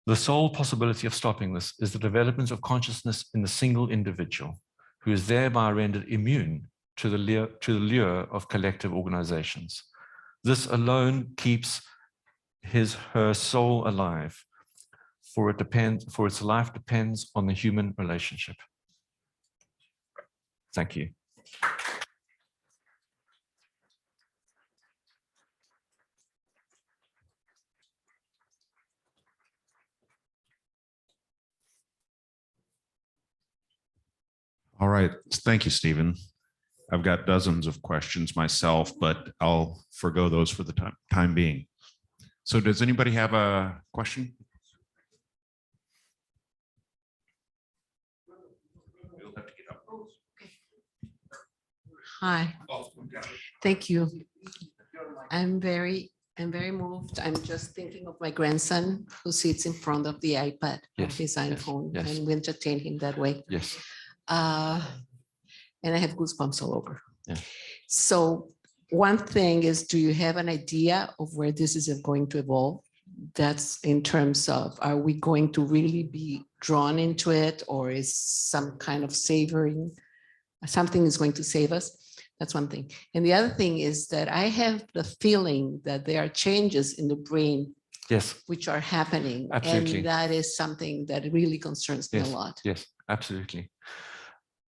the sole possibility of stopping this is the development of consciousness in the single individual, who is thereby rendered immune to the lure of collective organizations. This alone keeps her soul alive, for its life depends on the human relationship. Thank you. All right. Thank you, Stephen. I've got dozens of questions myself, but I'll forego those for the time being. So does anybody have a question? Hi. Thank you. I'm very moved. I'm just thinking of my grandson who sits in front of the iPad, Yes, his iPhone, yes. and we entertain him that way. Yes. And I have goosebumps all over. Yeah. So one thing is, do you have an idea of where this is going to evolve? That's in terms of, are we going to really be drawn into it, or is some kind of savoring, something is going to save us? That's one thing. And the other thing is that I have the feeling that there are changes in the brain, Yes, which are happening. Absolutely. And that is something that really concerns me a lot. yes, absolutely.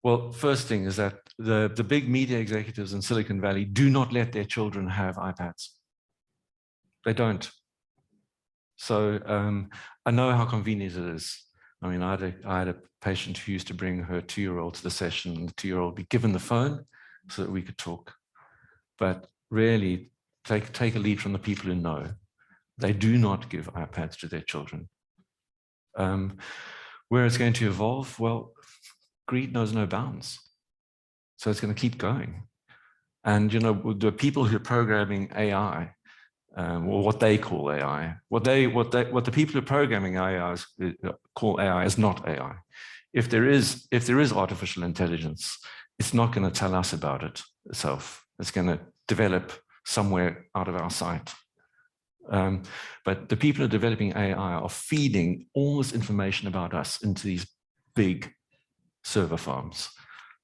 Well, first thing is that the big media executives in Silicon Valley do not let their children have iPads. They don't. So I know how convenient it is. I mean, I had a patient who used to bring her 2-year-old to the session, and the 2-year-old be given the phone so that we could talk. But really, take a lead from the people who know. They do not give iPads to their children. Where it's going to evolve, well, greed knows no bounds. So it's going to keep going. And, you know, the people who are programming AI, or what they call AI, what the people who are programming AI call AI is not AI. If there is artificial intelligence, it's not going to tell us about it itself. It's going to develop somewhere out of our sight. But the people who are developing AI are feeding all this information about us into these big server farms.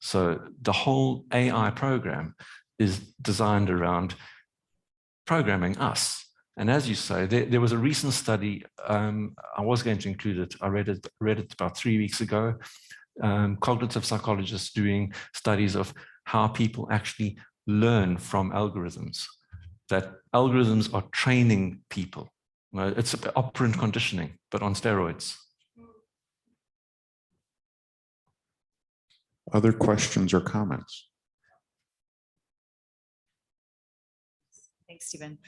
So the whole AI program is designed around programming us. And as you say, there was a recent study, I was going to include it, I read it about 3 weeks ago, cognitive psychologists doing studies of how people actually learn from algorithms, that algorithms are training people. It's operant conditioning, but on steroids. Other questions or comments? Thanks, Stephen.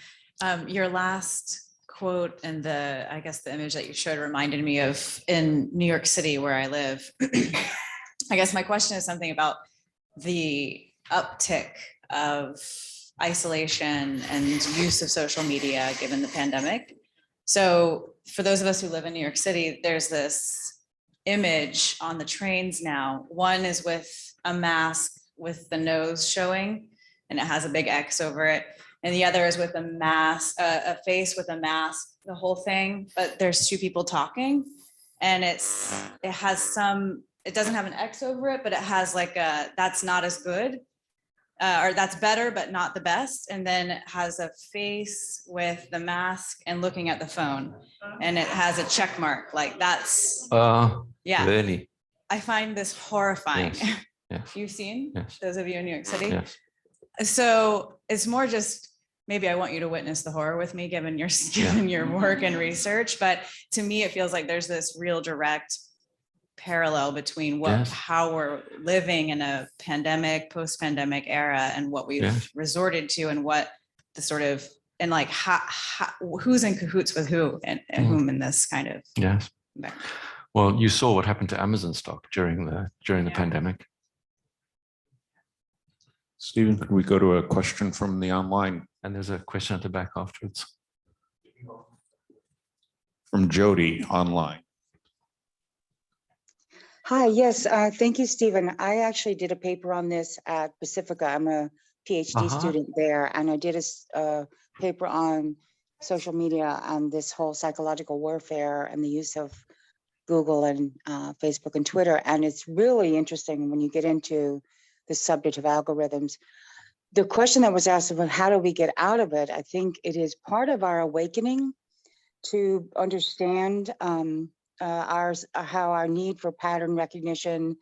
Your last quote and I guess the image that you showed reminded me of in New York City, where I live. I guess my question is something about the uptick of isolation and use of social media given the pandemic. So for those of us who live in New York City, there's this image on the trains now. One is with a mask with the nose showing, and it has a big X over it. And the other is with a mask, a face with a mask, the whole thing, but there's 2 people talking, and it doesn't have an X over it, but it has like that's not as good, or that's better, but not the best. And then it has a face with the mask and looking at the phone, and it has a check mark, like that's, yeah. Really? I find this horrifying. Yes. Yes. You've seen, Yes. those of you in New York City? Yes. So it's more just, maybe I want you to witness the horror with me, given your work and research. But to me, it feels like there's this real direct parallel between how we're living in a pandemic, post-pandemic era, and what we've resorted to, and what the sort of, and like who's in cahoots with who and whom in this kind of. Yes. Well, you saw what happened to Amazon stock during the pandemic. Stephen, could we go to a question from the online? And there's a question at the back afterwards. From Jody online. Hi, yes, thank you, Stephen. I actually did a paper on this at Pacifica. I'm a PhD student there, and I did a paper on social media and this whole psychological warfare and the use of Google and Facebook and Twitter. And it's really interesting when you get into the subject of algorithms. The question that was asked about how do we get out of it, I think it is part of our awakening to understand how our need for pattern recognition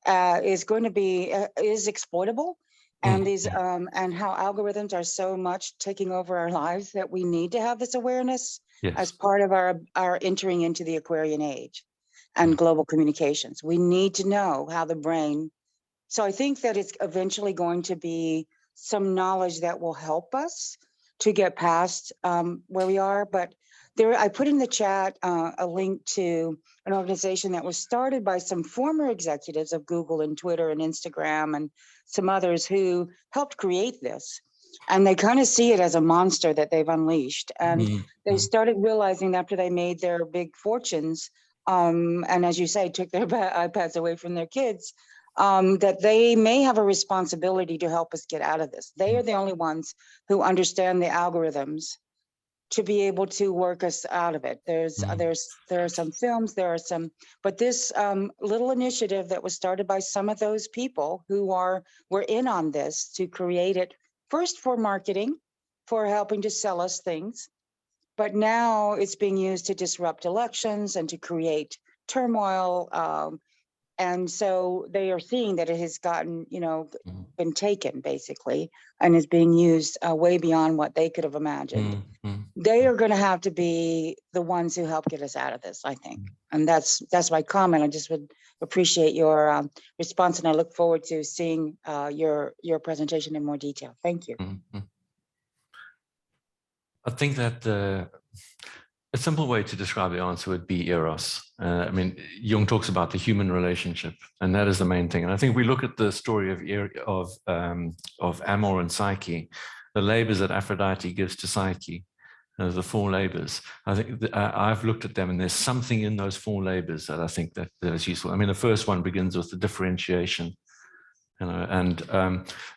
is going to be is exploitable, and these and how algorithms are so much taking over our lives that we need to have this awareness as part of our entering into the Aquarian age and global communications. We need to know how the brain. So I think that it's eventually going to be some knowledge that will help us to get past where we are. But there, I put in the chat a link to an organization that was started by some former executives of Google and Twitter and Instagram and some others who helped create this. And they kind of see it as a monster that they've unleashed. And they started realizing after they made their big fortunes, and as you say, took their iPads away from their kids, that they may have a responsibility to help us get out of this. They are the only ones who understand the algorithms to be able to work us out of it. There are some films, but this little initiative that was started by some of those people who were in on this to create it, first for marketing, for helping to sell us things, but now it's being used to disrupt elections and to create turmoil. And so they are seeing that it has gotten, been taken basically, and is being used way beyond what they could have imagined. They are going to have to be the ones who help get us out of this, I think. And that's my comment. I just would appreciate your response, and I look forward to seeing your presentation in more detail. Thank you. I think that a simple way to describe the answer would be eros. I mean, Jung talks about the human relationship, and that is the main thing. And I think we look at the story of Amor and Psyche, the labors that Aphrodite gives to Psyche, the 4 labors. I think I've looked at them, and there's something in those 4 labors that I think that is useful. I mean, the first one begins with the differentiation, and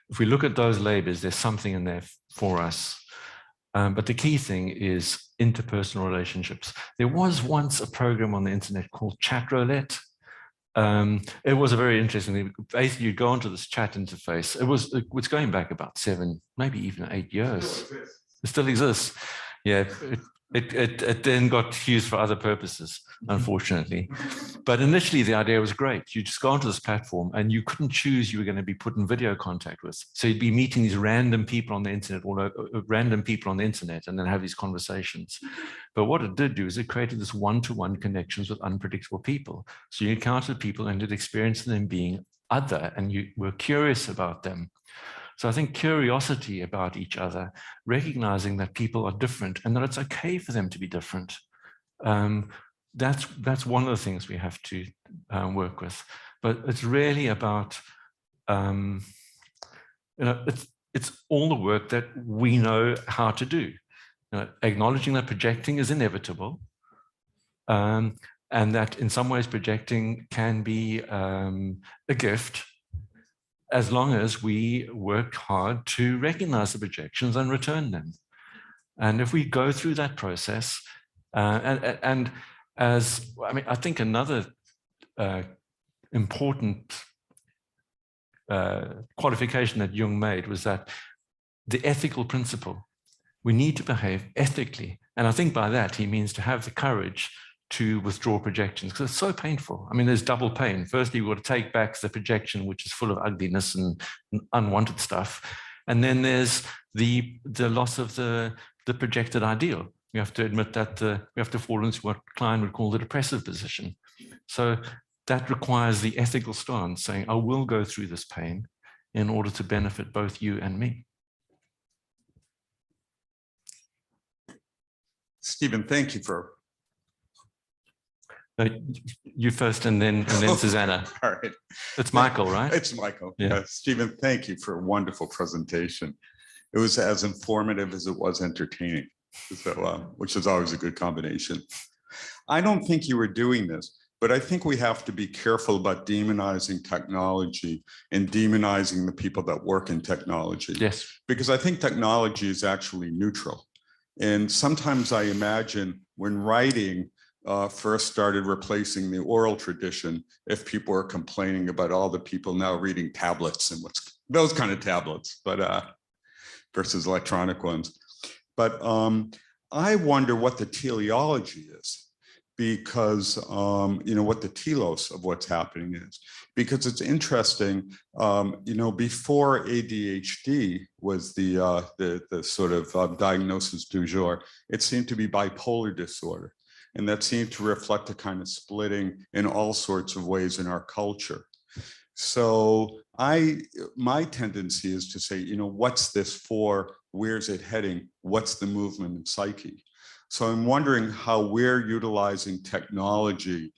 if we look at those labors, there's something in there for us. But the key thing is interpersonal relationships. There was once a program on the internet called Chat Roulette. It was a very interesting thing. Basically, you go onto this chat interface. It was going back about 7, maybe even 8 years. It still exists. Yeah, it then got used for other purposes, unfortunately. But initially, the idea was great. You just go onto this platform, and you couldn't choose you were going to be put in video contact with. So you'd be meeting these random people on the internet, and then have these conversations. But what it did do is it created this one-to-one connections with unpredictable people. So you encountered people and had experienced them being other, and you were curious about them. So I think curiosity about each other, recognizing that people are different and that it's okay for them to be different. That's one of the things we have to work with. But it's really about, it's all the work that we know how to do. Acknowledging that projecting is inevitable, and that in some ways projecting can be a gift, as long as we work hard to recognize the projections and return them. And if we go through that process, I think another important qualification that Jung made was that the ethical principle, we need to behave ethically. And I think by that, he means to have the courage to withdraw projections, because it's so painful. I mean, there's double pain. Firstly, you've got to take back the projection, which is full of ugliness and unwanted stuff. And then there's the loss of the projected ideal. You have to admit that we have to fall into what Klein would call the depressive position. So that requires the ethical stance, saying, I will go through this pain in order to benefit both you and me. Stephen, thank you for. You first, and then Susanna. All right. It's Michael, right? It's Michael. Yeah. Stephen, thank you for a wonderful presentation. It was as informative as it was entertaining, so, which is always a good combination. I don't think you were doing this, But I think we have to be careful about demonizing technology and demonizing the people that work in technology. Yes. Because I think technology is actually neutral. And sometimes I imagine when writing first started replacing the oral tradition, if people were complaining about all the people now reading tablets and what's those kind of tablets, but versus electronic ones. But I wonder what the teleology is, because what the telos of what's happening is, because it's interesting. Before ADHD was the sort of diagnosis du jour, it seemed to be bipolar disorder, and that seemed to reflect a kind of splitting in all sorts of ways in our culture. So my tendency is to say, what's this for? Where's it heading? What's the movement in psyche? So I'm wondering how we're utilizing technology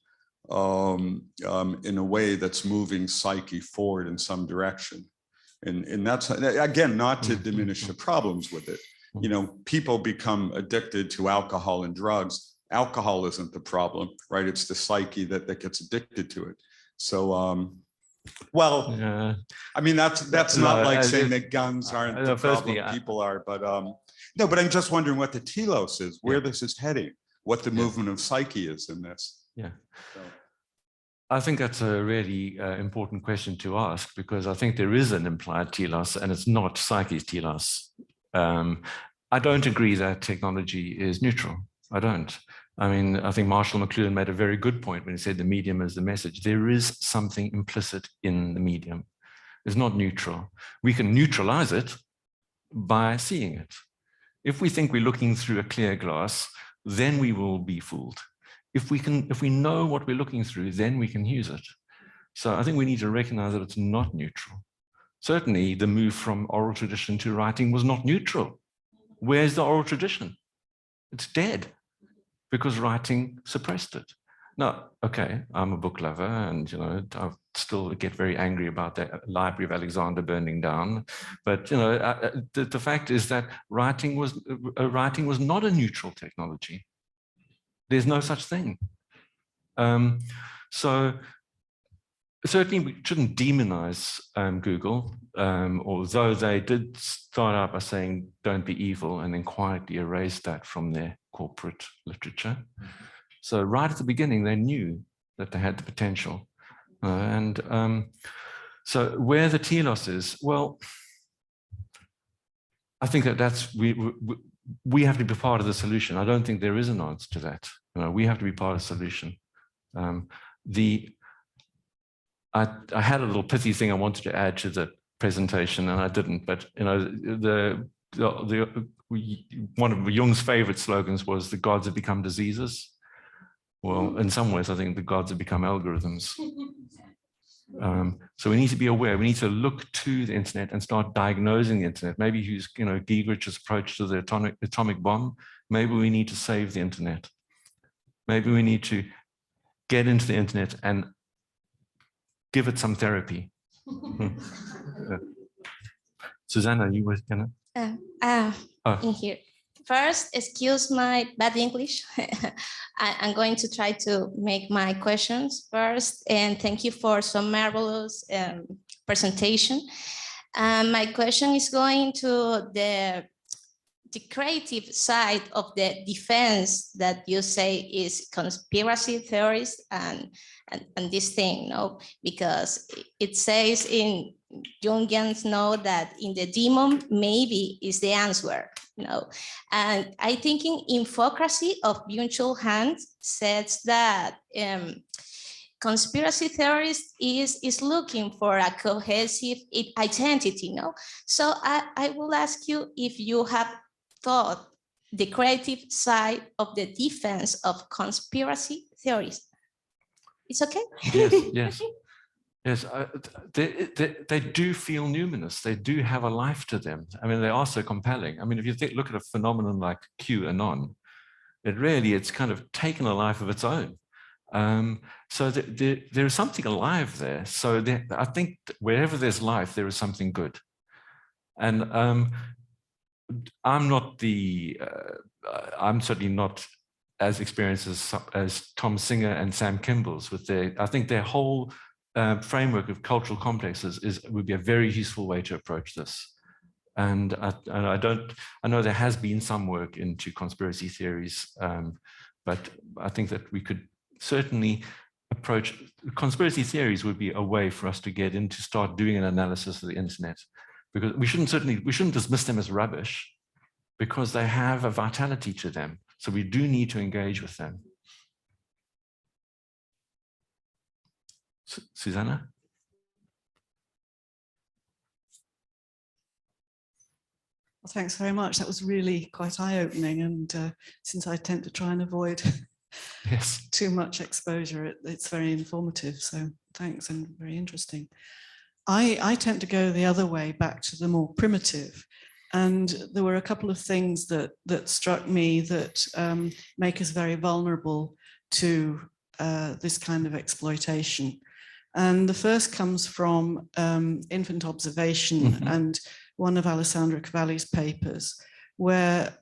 in a way that's moving psyche forward in some direction. And that's, again, not to diminish the problems with it. People become addicted to alcohol and drugs. Alcohol isn't the problem, right? It's the psyche that gets addicted to it. So, well, Yeah. I mean, that's not like saying that guns aren't the firstly, problem, people are, but no, but I'm just wondering what the telos is, where this is heading, what the movement of psyche is in this. Yeah. So. I think that's a really important question to ask, because I think there is an implied telos, and it's not psyche's telos. I don't agree that technology is neutral. I don't. I mean, I think Marshall McLuhan made a very good point when he said the medium is the message. There is something implicit in the medium. It's not neutral. We can neutralize it by seeing it. If we think we're looking through a clear glass, then we will be fooled. If we know what we're looking through, then we can use it. So I think we need to recognize that it's not neutral. Certainly, the move from oral tradition to writing was not neutral. Where's the oral tradition? It's dead, because writing suppressed it. Now, okay, I'm a book lover, and I still get very angry about the Library of Alexander burning down. But the fact is that writing was not a neutral technology. There's no such thing. So certainly we shouldn't demonize Google, although they did start out by saying don't be evil, and then quietly erased that from their corporate literature. So right at the beginning, they knew that they had the potential. So where the telos is, well, I think that's we have to be part of the solution. I don't think there is an answer to that. We have to be part of the solution. I had a little pithy thing I wanted to add to the presentation, and I didn't. But one of Jung's favorite slogans was "the gods have become diseases." Well, in some ways, I think the gods have become algorithms. So we need to be aware. We need to look to the internet and start diagnosing the internet. Maybe use Giegerich approach to the atomic bomb. Maybe we need to save the internet. Maybe we need to get into the internet and give it some therapy. Susanna, you were gonna? In here. First, excuse my bad English. I'm going to try to make my questions first, and thank you for some marvelous presentation. My question is going to the creative side of the defense that you say is conspiracy theories and this thing, no? Because it says in Jungians that in the demon maybe is the answer, and I think in Infocracy of Byung-Chul Han says that conspiracy theories is looking for a cohesive identity, So I will ask you if you have thought the creative side of the defense of conspiracy theories. It's okay? Yes. They do feel numinous. They do have a life to them. I mean, they are so compelling. I mean, if you look at a phenomenon like QAnon, it's kind of taken a life of its own. So there is something alive there. So I think wherever there's life, there is something good. And I'm certainly not as experiences as Tom Singer and Sam Kimball's with I think their whole framework of cultural complexes would be a very useful way to approach this. And I know there has been some work into conspiracy theories, but I think that we could certainly approach conspiracy theories would be a way for us to get in to start doing an analysis of the internet, because we shouldn't dismiss them as rubbish, because they have a vitality to them. So we do need to engage with them. Susanna? Well, thanks very much. That was really quite eye-opening. And since I tend to try and avoid Yes. too much exposure, it's very informative. So thanks, and very interesting. I tend to go the other way, back to the more primitive. And there were a couple of things that struck me that make us very vulnerable to this kind of exploitation. And the first comes from infant observation and one of Alessandra Cavalli's papers, where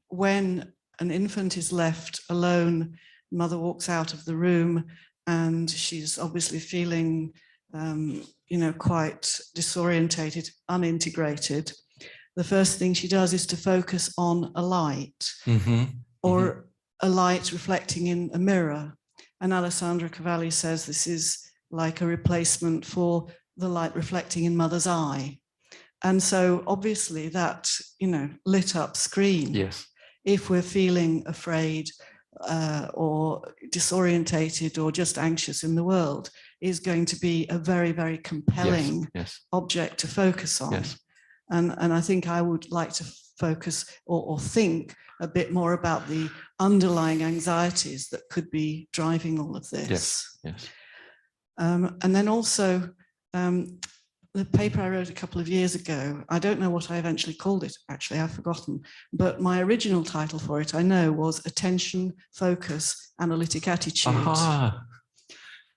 when an infant is left alone, mother walks out of the room and she's obviously feeling quite disorientated, unintegrated. The first thing she does is to focus on a light or a light reflecting in a mirror. And Alessandra Cavalli says this is like a replacement for the light reflecting in mother's eye. And so obviously that, lit up screen. Yes. If we're feeling afraid or disorientated or just anxious in the world, is going to be a very, very compelling object to focus on. Yes. And I think I would like to focus or think a bit more about the underlying anxieties that could be driving all of this. Yes. Yes. And then also the paper I wrote a couple of years ago, I don't know what I eventually called it, actually, I've forgotten, but my original title for it, I know, was Attention, Focus, Analytic Attitude.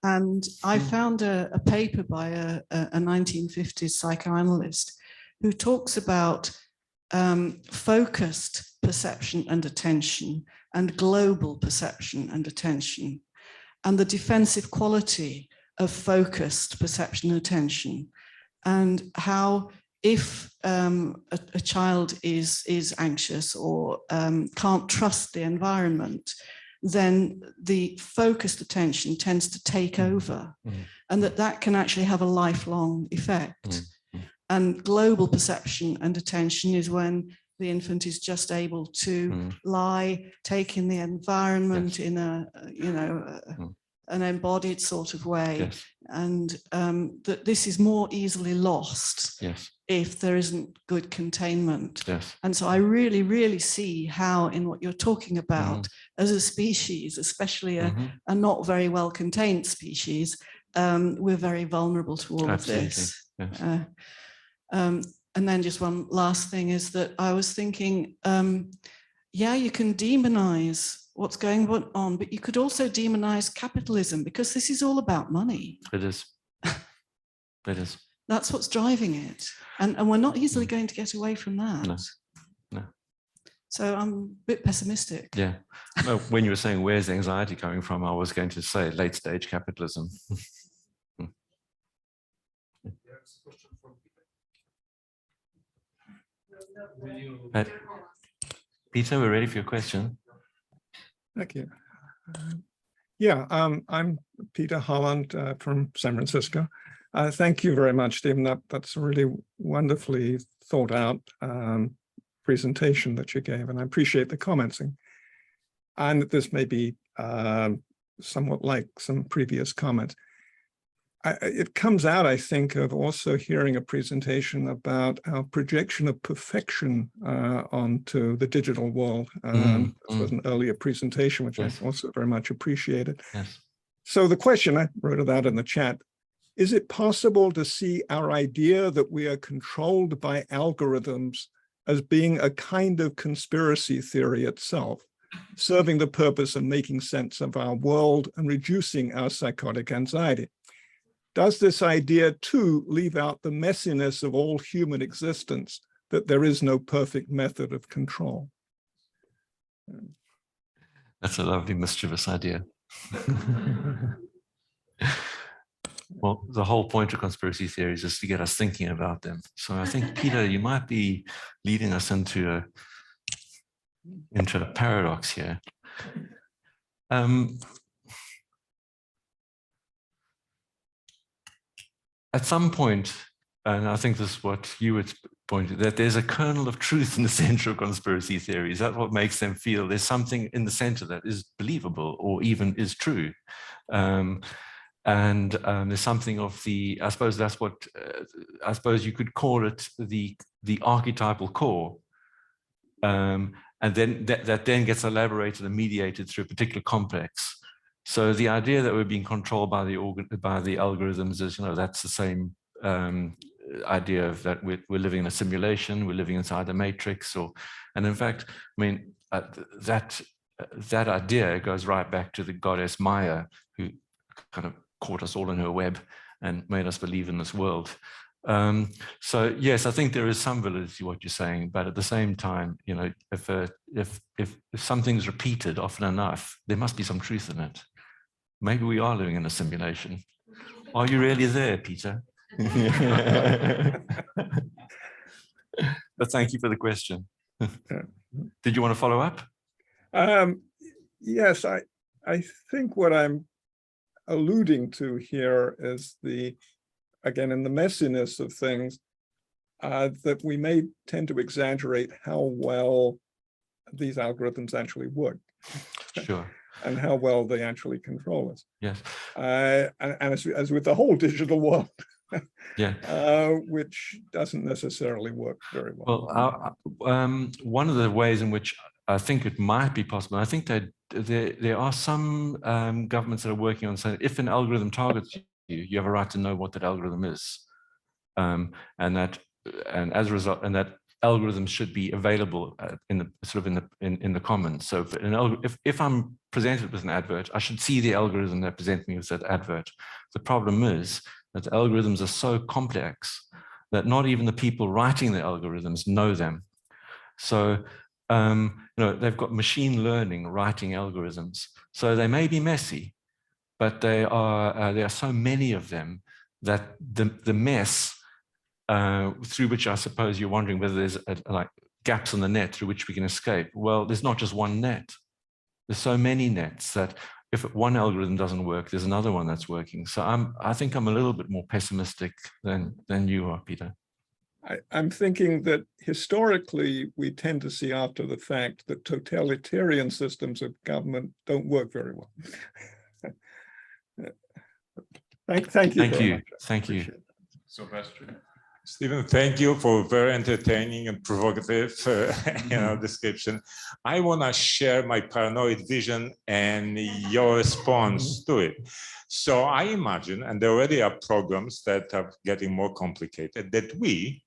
And I found a paper by a 1950s psychoanalyst who talks about focused perception and attention and global perception and attention, and the defensive quality of focused perception and attention, and how if a child is anxious or can't trust the environment, then the focused attention tends to take over, and that can actually have a lifelong effect. And global perception and attention is when the infant is just able to lie, take in the environment in an embodied sort of way, and that this is more easily lost if there isn't good containment. And so I really, really see how, in what you're talking about, as a species, especially a not very well contained species, we're very vulnerable to all of this. And then just one last thing is that I was thinking, yeah, you can demonize what's going on, but you could also demonize capitalism, because this is all about money. It is. It is. That's what's driving it. And we're not easily going to get away from that. No. No. So I'm a bit pessimistic. Yeah. Well, when you were saying, where's anxiety coming from? I was going to say late stage capitalism. Peter, we're ready for your question. Thank you. I'm Peter Holland from San Francisco. Thank you very much, Stephen. That's a really wonderfully thought out presentation that you gave, and I appreciate the comments. And this may be somewhat like some previous comments. It comes out, I think, of also hearing a presentation about our projection of perfection onto the digital world. This was an earlier presentation, which I also very much appreciated. So the question, I wrote it out in the chat, is it possible to see our idea that we are controlled by algorithms as being a kind of conspiracy theory itself, serving the purpose of making sense of our world and reducing our psychotic anxiety? Does this idea too leave out the messiness of all human existence, that there is no perfect method of control? That's a lovely mischievous idea. Well, the whole point of conspiracy theories is to get us thinking about them. So I think, Peter, you might be leading us into a paradox here. At some point, and I think this is what you would point to, that there's a kernel of truth in the center of conspiracy theories. That's what makes them feel there's something in the center that is believable or even is true. There's something of the, I suppose that's what, I suppose you could call it the archetypal core. And then that then gets elaborated and mediated through a particular complex. So the idea that we're being controlled by the algorithms is, that's the same idea of that we're living in a simulation, we're living inside a matrix, and in fact, I mean, that idea goes right back to the goddess Maya, who kind of caught us all in her web and made us believe in this world. So yes, I think there is some validity to what you're saying, but at the same time, if something's repeated often enough, there must be some truth in it. Maybe we are living in a simulation. Are you really there, Peter? But thank you for the question. Did you want to follow up? Yes, I think what I'm alluding to here is again, in the messiness of things, that we may tend to exaggerate how well these algorithms actually work. Sure. And how well they actually control us. Yes. And as with the whole digital world, yeah, which doesn't necessarily work very well. Well, one of the ways in which I think it might be possible, I think that there are some governments that are working on saying if an algorithm targets you, you have a right to know what that algorithm is, and as a result, and that algorithms should be available in the commons. So if I'm presented with an advert, I should see the algorithm that presents me with that advert. The problem is that the algorithms are so complex that not even the people writing the algorithms know them. So they've got machine learning writing algorithms. So they may be messy, but there are so many of them that the mess through which I suppose you're wondering whether there's like gaps in the net through which we can escape. Well, there's not just one net. There's so many nets that if one algorithm doesn't work, there's another one that's working. So I think I'm a little bit more pessimistic than you are, Peter. I'm thinking that historically, we tend to see after the fact that totalitarian systems of government don't work very well. Thank you. Thank you. Thank you. Sylvester. Stephen, thank you for very entertaining and provocative description. I want to share my paranoid vision and your response to it. So I imagine, and there already are programs that are getting more complicated, that we,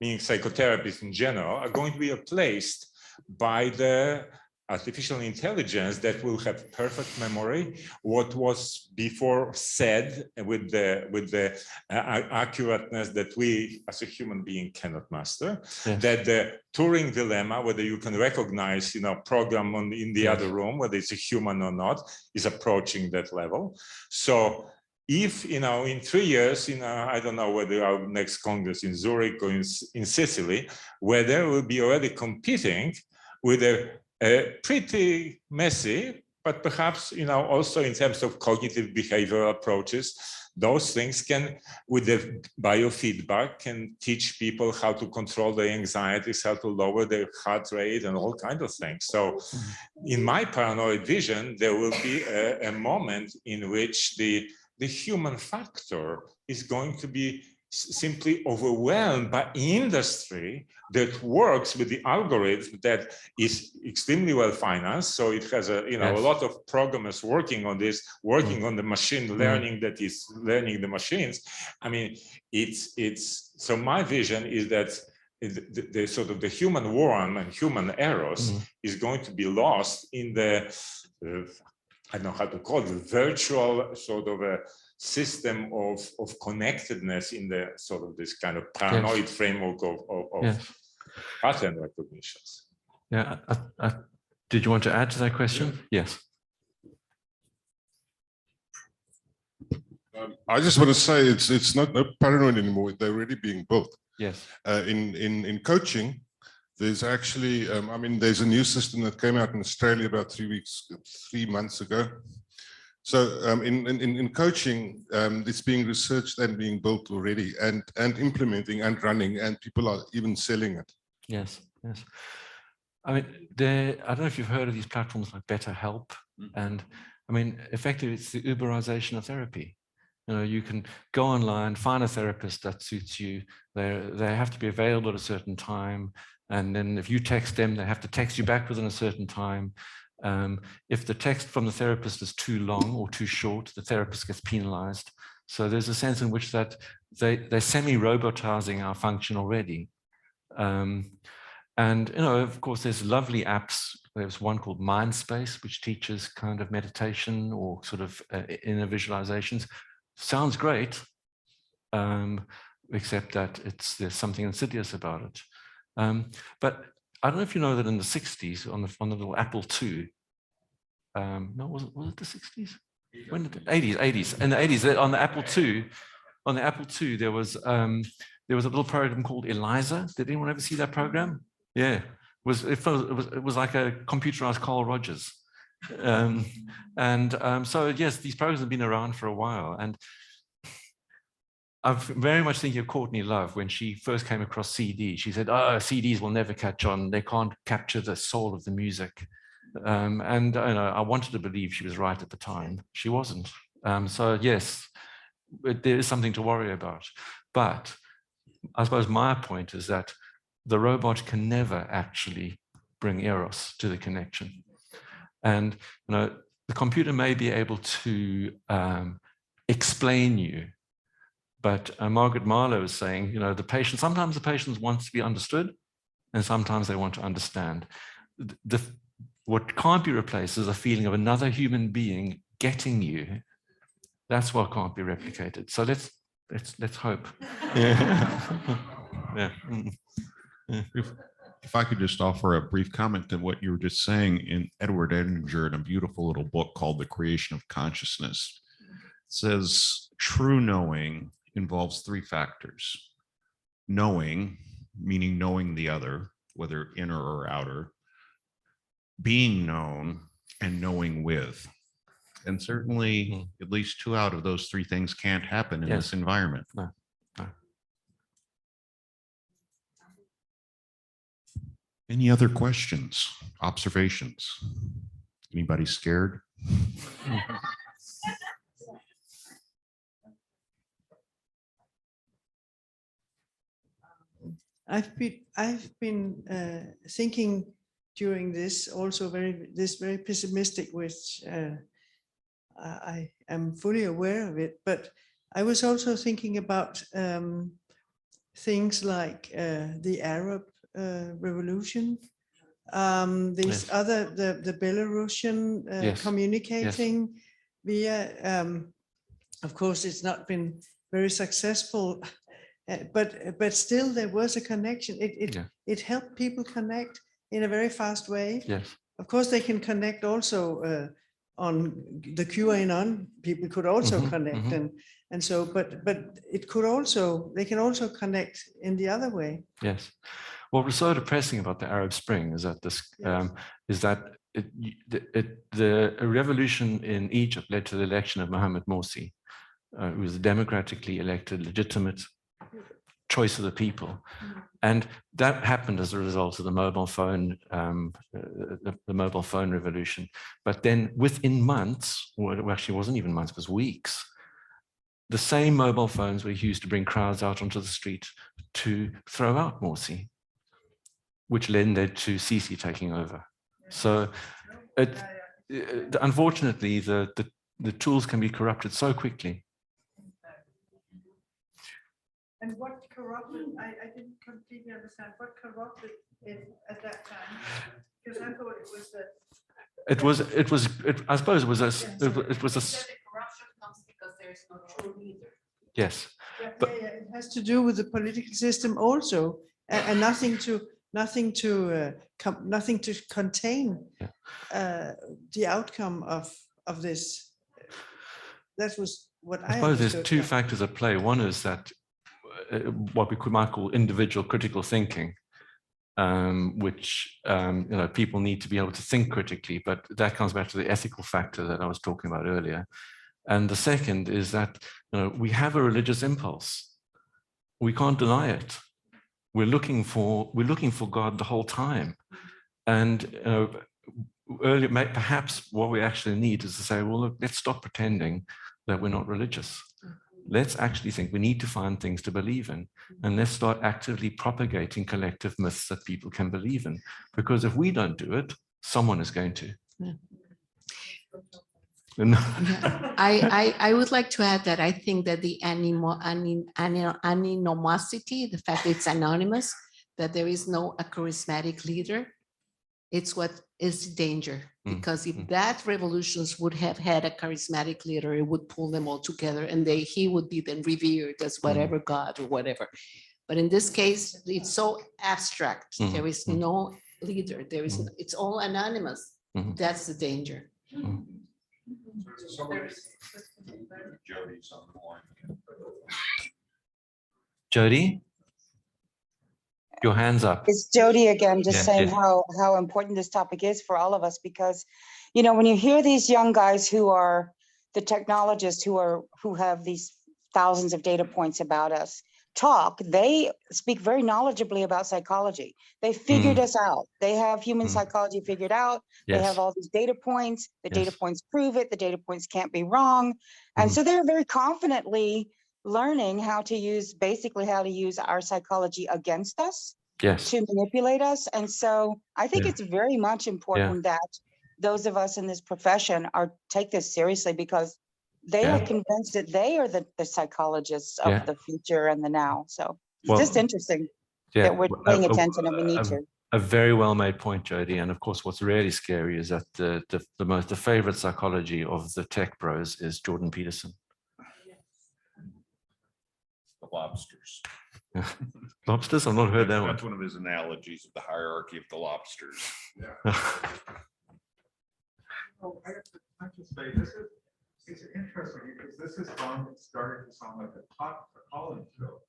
meaning psychotherapists in general, are going to be replaced by the artificial intelligence that will have perfect memory, what was before said with the accurateness that we as a human being cannot master. Yes. That the Turing dilemma, whether you can recognize program in the other room, whether it's a human or not, is approaching that level. So if in 3 years, I don't know whether our next Congress in Zurich or in Sicily, whether we'll be already competing with a pretty messy, but perhaps also in terms of cognitive behavioral approaches, those things can, with the biofeedback, can teach people how to control their anxieties, how to lower their heart rate, and all kinds of things. So, in my paranoid vision, there will be a moment in which the human factor is going to be simply overwhelmed by industry that works with the algorithm that is extremely well financed. So it has a lot of programmers working on this, working on the machine learning that is learning the machines. I mean, it's so my vision is that the sort of the human warm and human eros is going to be lost in the I don't know how to call it, the virtual sort of a system of connectedness in the sort of this kind of paranoid framework of pattern recognitions. Yeah, Did you want to add to that question? Yes. I just want to say it's not paranoid anymore. They're already being built. Yes. In coaching, there's actually, I mean, there's a new system that came out in Australia about 3 months ago. So in coaching, it's being researched and being built already, and implementing and running, and people are even selling it. Yes, yes. I mean, I don't know if you've heard of these platforms like BetterHelp, and I mean, effectively, it's the Uberization of therapy. You know, you can go online, find a therapist that suits you. They have to be available at a certain time, and then if you text them, they have to text you back within a certain time. If the text from the therapist is too long or too short, the therapist gets penalized. So there's a sense in which that they're semi-robotizing our function already. And, you know, of course, there's lovely apps. There's one called Mindspace, which teaches kind of meditation or sort of inner visualizations. Sounds great, except that there's something insidious about it. But I don't know if you know that in the 60s, on the little Apple II, no, was it the 60s? When did 80s? In the 80s, on the Apple II, there was a little program called Eliza. Did anyone ever see that program? Yeah, it was like a computerized Carl Rogers. So yes, these programs have been around for a while, and I'm very much thinking of Courtney Love when she first came across CD. She said, "Oh, CDs will never catch on. They can't capture the soul of the music." And you know, I wanted to believe she was right at the time. She wasn't. So yes, there is something to worry about. But I suppose my point is that the robot can never actually bring eros to the connection. And you know, the computer may be able to explain you, but Margaret Marlowe is saying, you know, sometimes the patient wants to be understood, and sometimes they want to understand. What can't be replaced is a feeling of another human being getting you. That's what can't be replicated. So let's hope. Yeah. Yeah. If I could just offer a brief comment to what you were just saying, in Edward Edinger, in a beautiful little book called The Creation of Consciousness, it says true knowing involves 3 factors. Knowing, meaning knowing the other, whether inner or outer, being known, and knowing with. And certainly at least 2 out of those 3 things can't happen in this environment. No. Any other questions, observations? Anybody scared? I've been thinking during this also very pessimistic, which I am fully aware of it. But I was also thinking about things like the Arab revolution, these other the Belarusian communicating via. Of course, it's not been very successful. But still, there was a connection. It helped people connect in a very fast way. Yes. Of course, they can connect also on the QAnon. People could also connect, and so. But it could also, they can also connect in the other way. Yes. What was so depressing about the Arab Spring is that the revolution in Egypt led to the election of Mohamed Morsi, who was a democratically elected, legitimate choice of the people. And that happened as a result of the mobile phone, the mobile phone revolution. But then within months, or it actually wasn't even months, it was weeks, the same mobile phones were used to bring crowds out onto the street to throw out Morsi, which led to Sisi taking over. So unfortunately, the tools can be corrupted so quickly. And what corrupted, I didn't completely understand, what corrupted it at that time? Because I thought it was that. I suppose it was a. Corruption comes because there is no true leader. Yes. But it has to do with the political system also, and nothing to nothing to contain the outcome of this. That was what I suppose there's understood two from- factors at play. One is that what we might call individual critical thinking, which people need to be able to think critically, but that comes back to the ethical factor that I was talking about earlier. And the second is that we have a religious impulse. We can't deny it. We're looking for God the whole time. And perhaps what we actually need is to say, well, look, let's stop pretending that we're not religious. Let's actually think we need to find things to believe in, and let's start actively propagating collective myths that people can believe in. Because if we don't do it, someone is going to. Yeah. I would like to add that I think that the anonymosity, the fact that it's anonymous, that there is no a charismatic leader, it's what is danger. Because if that revolutions would have had a charismatic leader, it would pull them all together, and he would be then revered as whatever God or whatever. But in this case, it's so abstract. There is no leader. There is it's all anonymous. That's the danger. Jody, your hands up. It's Jody again, just Yeah, saying yeah. how important this topic is for all of us, because, when you hear these young guys who are the technologists who have these thousands of data points about us talk, they speak very knowledgeably about psychology. They figured us out. They have human psychology figured out. They have all these data points. The data points prove it. The data points can't be wrong. And so they're very confidently learning how to use our psychology against us, to manipulate us. And so I think it's very much important that those of us in this profession take this seriously, because they are convinced that they are the psychologists of the future and the now. So it's just interesting that we're paying attention, and we need to. A very well made point, Jody. And of course, what's really scary is that the favorite psychology of the tech bros is Jordan Peterson. The lobsters. Lobsters? I've not heard that one. That's one of his analogies of the hierarchy of the lobsters. I have to say, it's interesting, because this is starting to sound like a college show,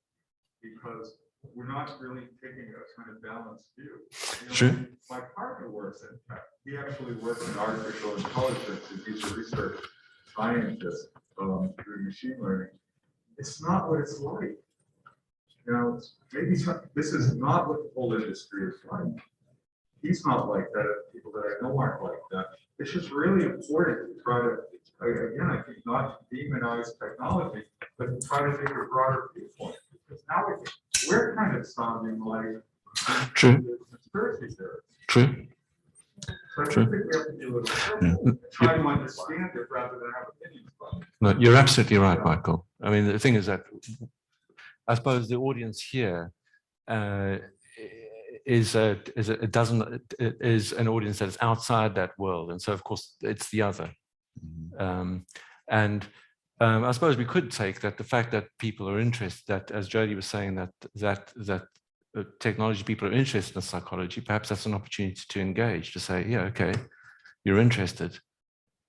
because we're not really taking a kind of balanced view. True. My partner works in tech. He actually works in artificial intelligence. He's a research scientist through machine learning. It's not what it's like. Maybe this is not what the whole industry is like. He's not like that. People that I know aren't like that. It's just really important to try to, again, I think, not demonize technology, but to try to take a broader viewpoint. Because now we're kind of sounding like conspiracy theorists. True. So I think we have to be a little careful and try to understand it rather than have opinions about it. No, you're absolutely right, Michael. I mean, the thing is that I suppose the audience here is an audience that is outside that world, and so of course it's the other. I suppose we could take that the fact that people are interested, that as Jody was saying, that technology people are interested in psychology, perhaps that's an opportunity to engage, to say, yeah, okay, you're interested,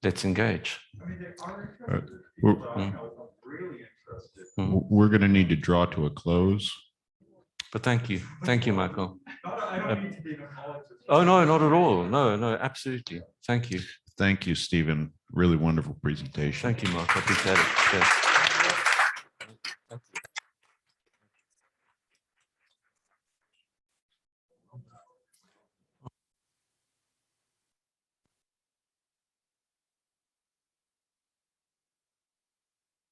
let's engage. I mean, they are interested. People are really interested. We're going to need to draw to a close. But thank you, Michael. I don't need to be an apologist. Oh no, not at all. No, absolutely. Thank you. Thank you, Stephen. Really wonderful presentation. Thank you, Mark. I appreciate it. Yes.